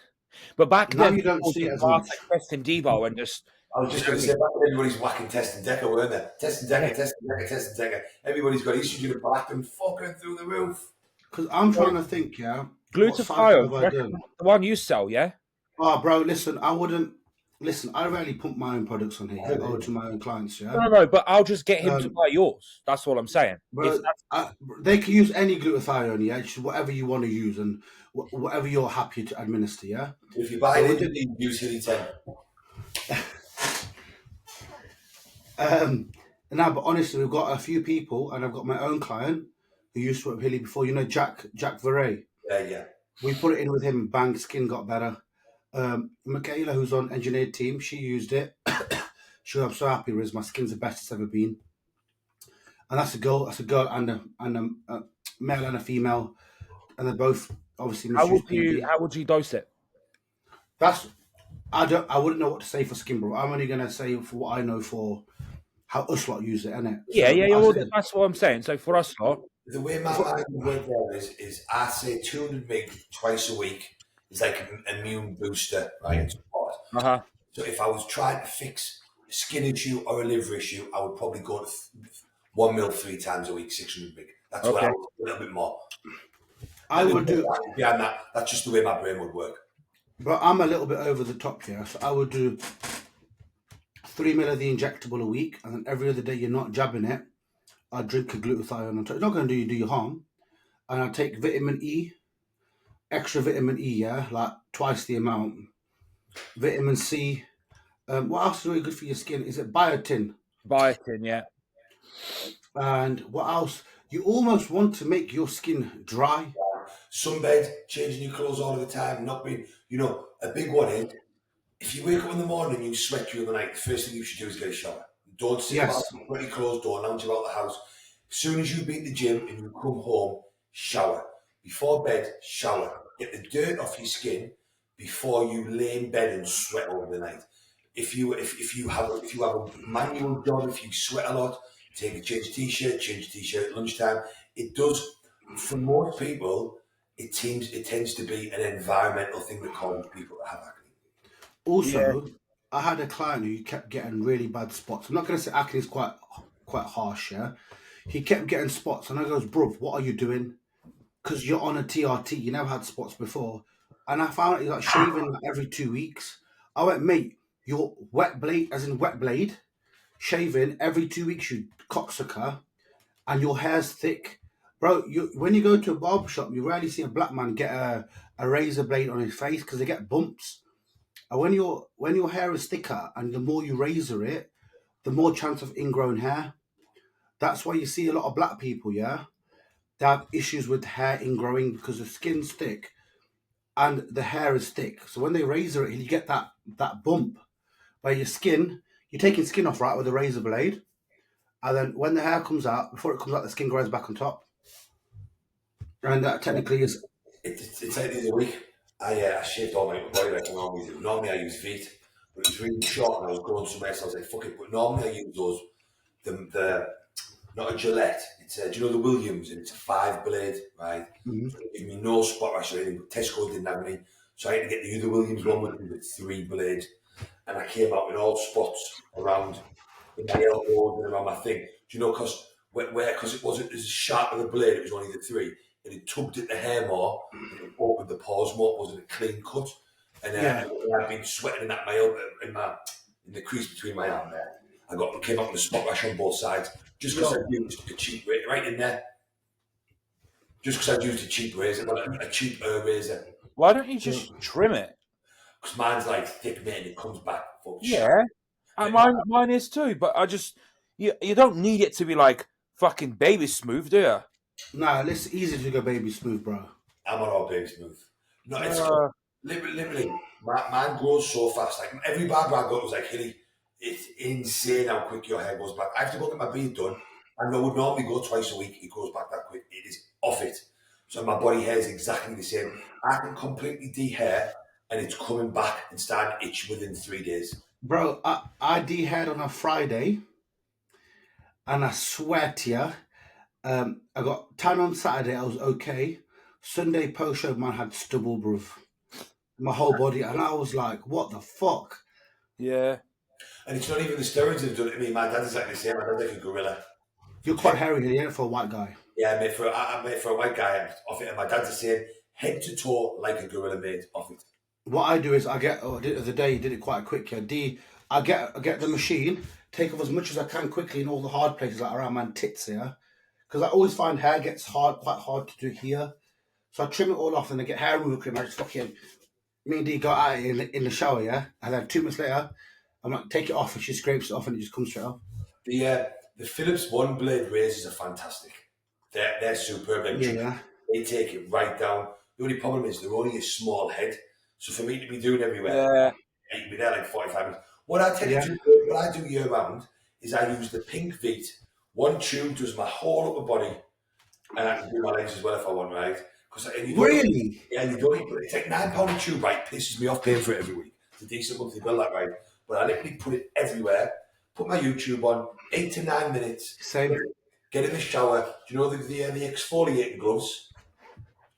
But back Now then, you don't see it as much. testing Tbol and just. I was just going to say, back then everybody's whacking testing Deca, weren't they? Testing Deca. Everybody's got estrogen and black and fucking through the roof. Because I'm trying to think, yeah. Glutathione, the one you sell, yeah? Oh, bro, listen, I wouldn't. Listen, I rarely put my own products on here. I go to my own clients, yeah? No, but I'll just get him to buy yours. That's all I'm saying. Bro, they can use any glutathione, yeah? Just whatever you want to use and whatever you're happy to administer, yeah? If you buy it, you use Hilly 10. Now, but honestly, we've got a few people, and I've got my own client who used to work with Hilly before. You know, Jack Veray. Yeah. We put it in with him. Bang, skin got better. Michaela, who's on engineered team, she used it. I'm so happy with it. My skin's the best it's ever been. And that's a girl and a male and a female, and they're both obviously. How would you dose it? I wouldn't know what to say for skin, bro. I'm only gonna say for what I know for how us lot use it, innit? That's what I'm saying. So for us lot, the way my mind works there is I say 200 mg twice a week is like an immune booster, right? So if I was trying to fix a skin issue or a liver issue, I would probably go to 1 mil 3 times a week, 600 mg. That's what I would do, a little bit more. I would do. Beyond that, that's just the way my brain would work. But I'm a little bit over the top here, so I would do 3 mil of the injectable a week, and then every other day you're not jabbing it, I'd drink a glutathione on top. It's not going to do you harm. And I'd take vitamin E, extra vitamin E, yeah, like twice the amount. Vitamin C. What else is really good for your skin? Is it biotin? Biotin, yeah. And what else? You almost want to make your skin dry. Sunbed, changing your clothes all the time, not being, a big one is, if you wake up in the morning and you sweat during the night, the first thing you should do is get a shower. Don't sit about sweaty clothes, don't lounge about the house. As soon as you beat the gym and you come home, shower. Before bed, shower. Get the dirt off your skin before you lay in bed and sweat over the night. If you have a manual job, if you sweat a lot, change your t-shirt at lunchtime. It does, for most people, it tends to be an environmental thing that causes people to have acne. Also, I had a client who kept getting really bad spots. I'm not going to say acne is quite harsh, yeah? He kept getting spots, and I goes, bruv, what are you doing? Because you're on a TRT, you never had spots before. And I found out he's like shaving every 2 weeks. I went, mate, you're wet blade, shaving every 2 weeks, you cocksucker, and your hair's thick. Bro, when you go to a barbershop, you rarely see a black man get a razor blade on his face because they get bumps. And when your hair is thicker and the more you razor it, the more chance of ingrown hair. That's why you see a lot of black people, yeah? They have issues with hair ingrowing because the skin's thick and the hair is thick. So when they razor it, you get that bump where you're taking skin off, right, with a razor blade. And then when the hair comes out, before it comes out, the skin grows back on top. And that technically is... It's 8 days a week. I shaved all my body like I normally do. Normally I use Veet, but it was really short and I was going somewhere, so I was like, fuck it. But normally I use those, the not a Gillette, it's do you know the Williams, and it's a 5-blade, right? Mm-hmm. So it gave me no spot rash or anything, but Tesco didn't have any, so I had to get the other Williams one with 3 blades, and I came out in all spots around my elbows and around my thing. Do you know, because it wasn't as sharp of a blade, it was only the 3, and it tugged at the hair more, and it opened the pores more, it wasn't a clean cut, and I'd been sweating in that in the crease between my arm there. came out with a spot rash on both sides just because I used a cheap razor right in there. Just because I used a cheap razor, a cheap razor. Why don't you just trim it? Because mine's like thick, mate, and it comes back full Yeah, mine is too. But I just you don't need it to be like fucking baby smooth, do you? Nah, it's easy to go baby smooth, bro. I'm on all baby smooth. No, it's literally mine grows so fast. Like every barber I go to is like, Hilly, it's insane how quick your hair goes back. I have to go get my beard done, and I would normally go twice a week. It goes back that quick. It is off it. So my body hair is exactly the same. I can completely de-hair, and it's coming back and starting to itch within 3 days. Bro, I de-haired on a Friday, and I swear to you, I got tan on Saturday, I was okay. Sunday post-show, man, had stubble, bruv. My whole body, and I was like, what the fuck? Yeah. And it's not even the steroids that have done it to me. My dad's exactly the same. My dad's like a gorilla. You're quite hairy, yeah, for a white guy. Yeah, mate, for a white guy, I'm off it. And my dad's the same, head to toe, like a gorilla, mate, off it. What I do is I did it the other day, did it quite quick. Yeah. I get the machine, take off as much as I can quickly in all the hard places, like around my tits here. Because I always find hair gets quite hard to do here. So I trim it all off and I get hair removal cream. I just fucking, me and D go out in the shower, yeah? And then 2 minutes later, I'm like, take it off, and she scrapes it off and it just comes straight off. The Philips one blade razors are fantastic. They're superb. Yeah. They take it right down. The only problem is they're only a small head. So for me to be doing everywhere, I can be there like 45 minutes. What I tend to do, what I do year round, is I use the pink Veet. One tube does my whole upper body, and I can do my legs as well if I want, right? Really? Yeah, you don't need it's like £9 a tube, right? Pisses me off paying for it every week. It's a decent monthly bill, that, right? But I literally put it everywhere, put my YouTube on, 8 to 9 minutes. Same. Get in the shower. Do you know the exfoliating gloves?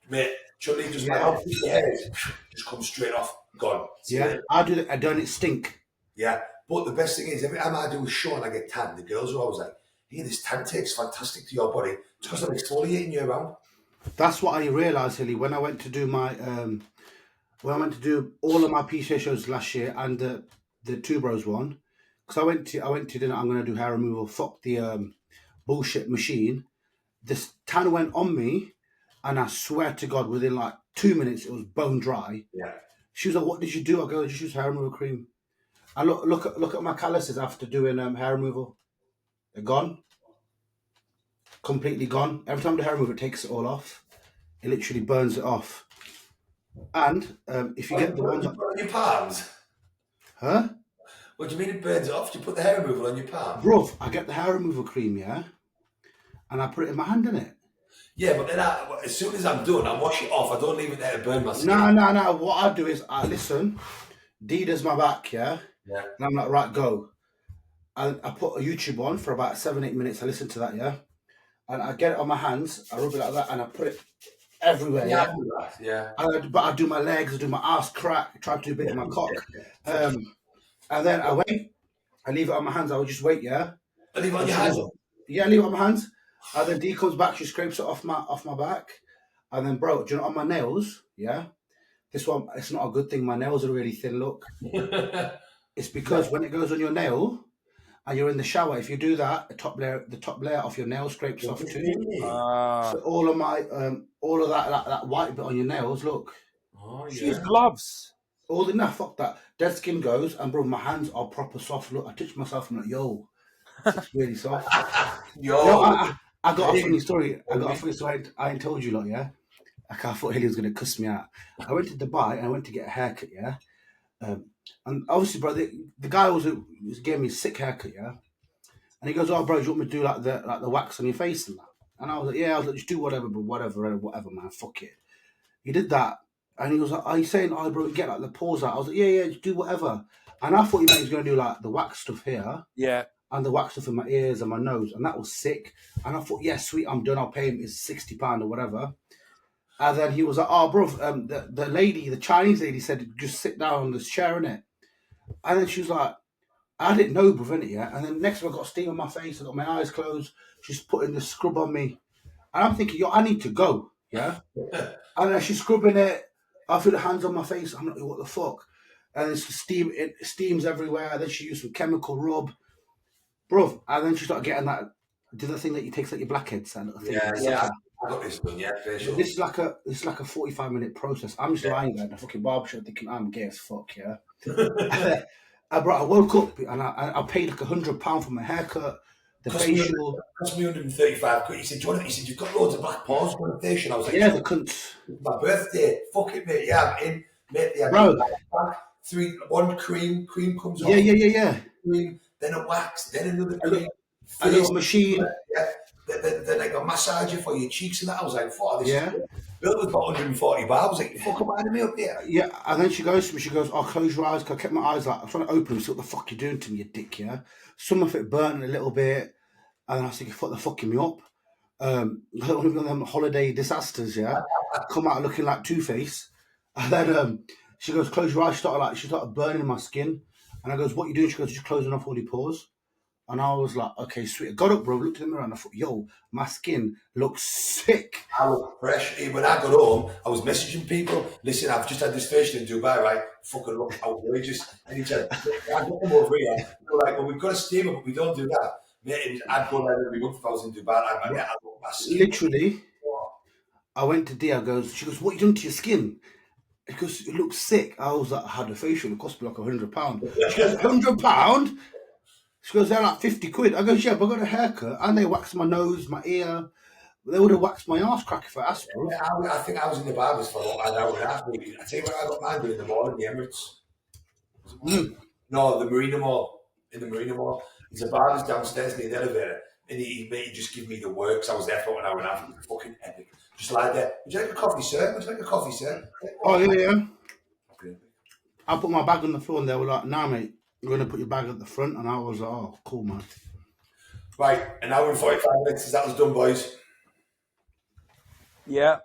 Mate, Chudley doesn't matter how big your hair is, just comes straight off, gone. Yeah, I do that. I don't, it stink. Yeah, but the best thing is, every time I do a show and I get tan, the girls are always like, hey, this tan takes fantastic to your body. It's because I'm exfoliating year round. That's what I realised, Hilly, when I went to do my, when I went to do all of my PCA shows last year and the Two Bros one, because I went to dinner, I'm going to do hair removal, fuck the bullshit machine. This tan went on me, and I swear to God, within like 2 minutes, it was bone dry. Yeah. She was like, what did you do? I go, I just use hair removal cream. I look at my calluses after doing hair removal. They're gone. Completely gone. Every time I do hair removal, it takes it all off. It literally burns it off. And if you get the ones on your palms, huh? What do you mean it burns it off? Do you put the hair removal on your palm? Bro, I get the hair removal cream, yeah, and I put it in my hand in it. Yeah, but then as soon as I'm done, I wash it off. I don't leave it there to burn my skin. No. What I do is I listen. D does my back, yeah. Yeah. And I'm like, right, go. I put a YouTube on for about 7-8 minutes. I listen to that, yeah. And I get it on my hands. I rub it like that, and I put it everywhere. Yeah, I do that. Yeah. But I do my legs. I do my ass crack. Try to do a bit of my cock. And then I wait. I leave it on my hands. I would just wait, yeah. I leave it on your hands. Yeah, I leave it on my hands. And then D comes back. She scrapes it off my back. And then, bro, do you know on my nails? Yeah. This one, it's not a good thing. My nails are really thin. Look. It's because when it goes on your nail and you're in the shower, if you do that, the top layer of your nail scrapes off too. So all of my all of that white bit on your nails, look. Oh yeah. Use gloves. Fuck that. Dead skin goes, and bro, my hands are proper soft. Look, I touch myself and I'm like, yo, it's really soft. I got a funny story. I ain't told you lot, yeah. I thought Hilly was gonna cuss me out. I went to Dubai and I went to get a haircut, yeah. And obviously, bro, the guy was giving me a sick haircut, yeah. And he goes, "Oh, bro, do you want me to do like the wax on your face and that?" And I was like, "Yeah." I was like, "Just do whatever, bro, whatever, man. Fuck it." He did that, and he was like, "Are you saying, oh, bro, get like the pores out?" I was like, "Yeah, just do whatever." And I thought he was going to do like the wax stuff here, yeah, and the wax stuff in my ears and my nose, and that was sick. And I thought, "Yeah, sweet, I'm done. I'll pay him his £60 or whatever." And then he was like, "Oh, bro, the lady, the Chinese lady said, just sit down on this chair, innit?" And then she was like, I didn't know, bro, innit, yeah? And then next time I got steam on my face, I got my eyes closed, she's putting the scrub on me. And I'm thinking, yo, I need to go, yeah? And then she's scrubbing it, I feel the hands on my face, I'm like, what the fuck? And it's steams everywhere, then she used some chemical rub. bro. And then she started getting that. Do the thing that you take like your blackheads and thing. Yeah. I got this done, facial. This is like a 45-minute process. I'm just lying there in the fucking barbershop thinking I'm gay as fuck, yeah. I woke up and I paid like £100 for my haircut, the facial. Cost me 135 quid. He said, Jonathan, you've got loads of black paws on the facial. I was like, yeah, the cunts. My birthday. Fuck it, mate. Yeah, I'm in. Mate, yeah, bro. One cream comes on. Yeah. Cream, then a wax, then another cream. A little machine. Yeah. Then I got massager for your cheeks and that. I was like, fuck this. Yeah. Bill was about 140 bar. I was like, you fucking minding me up here. Yeah, and then she goes to me, oh, close your eyes. I kept my eyes like, I'm trying to open them, see what the fuck you're doing to me, you dick, yeah? Some of it burning a little bit, and then I was thinking, fuck, they're fucking me up. One of them holiday disasters, yeah? Come out looking like Two-Face. And then she goes, close your eyes. She started burning my skin. And I goes, what you doing? She goes, just closing off all your pores. And I was like, okay, sweet. I got up, bro, looked in the mirror, and I thought, yo, my skin looks sick. I look fresh. When I got home, I was messaging people, listen, I've just had this facial in Dubai, right? Fucking look outrageous. And he said, I got them over here. They're like, well, we've got a steamer, but we don't do that. Mate, I'd go there every month if I was in Dubai. I look my skin. Literally, I went to Dia, she goes, what are you doing to your skin? Because it looks sick. I was like, I had a facial, it cost me like £100. She goes, £100? She goes, they're like 50 quid. I go, yeah, but I got a haircut and they waxed my nose, my ear. They would have waxed my arse crack if I asked for it. I think I was in the barbers for an hour and a half. Maybe. I tell you what, I got mine done in the mall in the Emirates. No, the Marina Mall. In the Marina Mall. There's a barber's downstairs near the elevator. And he just give me the works. I was there for an hour and a half. It was fucking epic. Just like that. Would you like a coffee, sir? Would you like a coffee, sir? Oh, yeah. Okay. I put my bag on the floor and they were like, nah, mate. You're going to put your bag at the front, and I was like, oh, cool, man. Right, an hour and 45 minutes. That was done, boys. Yeah.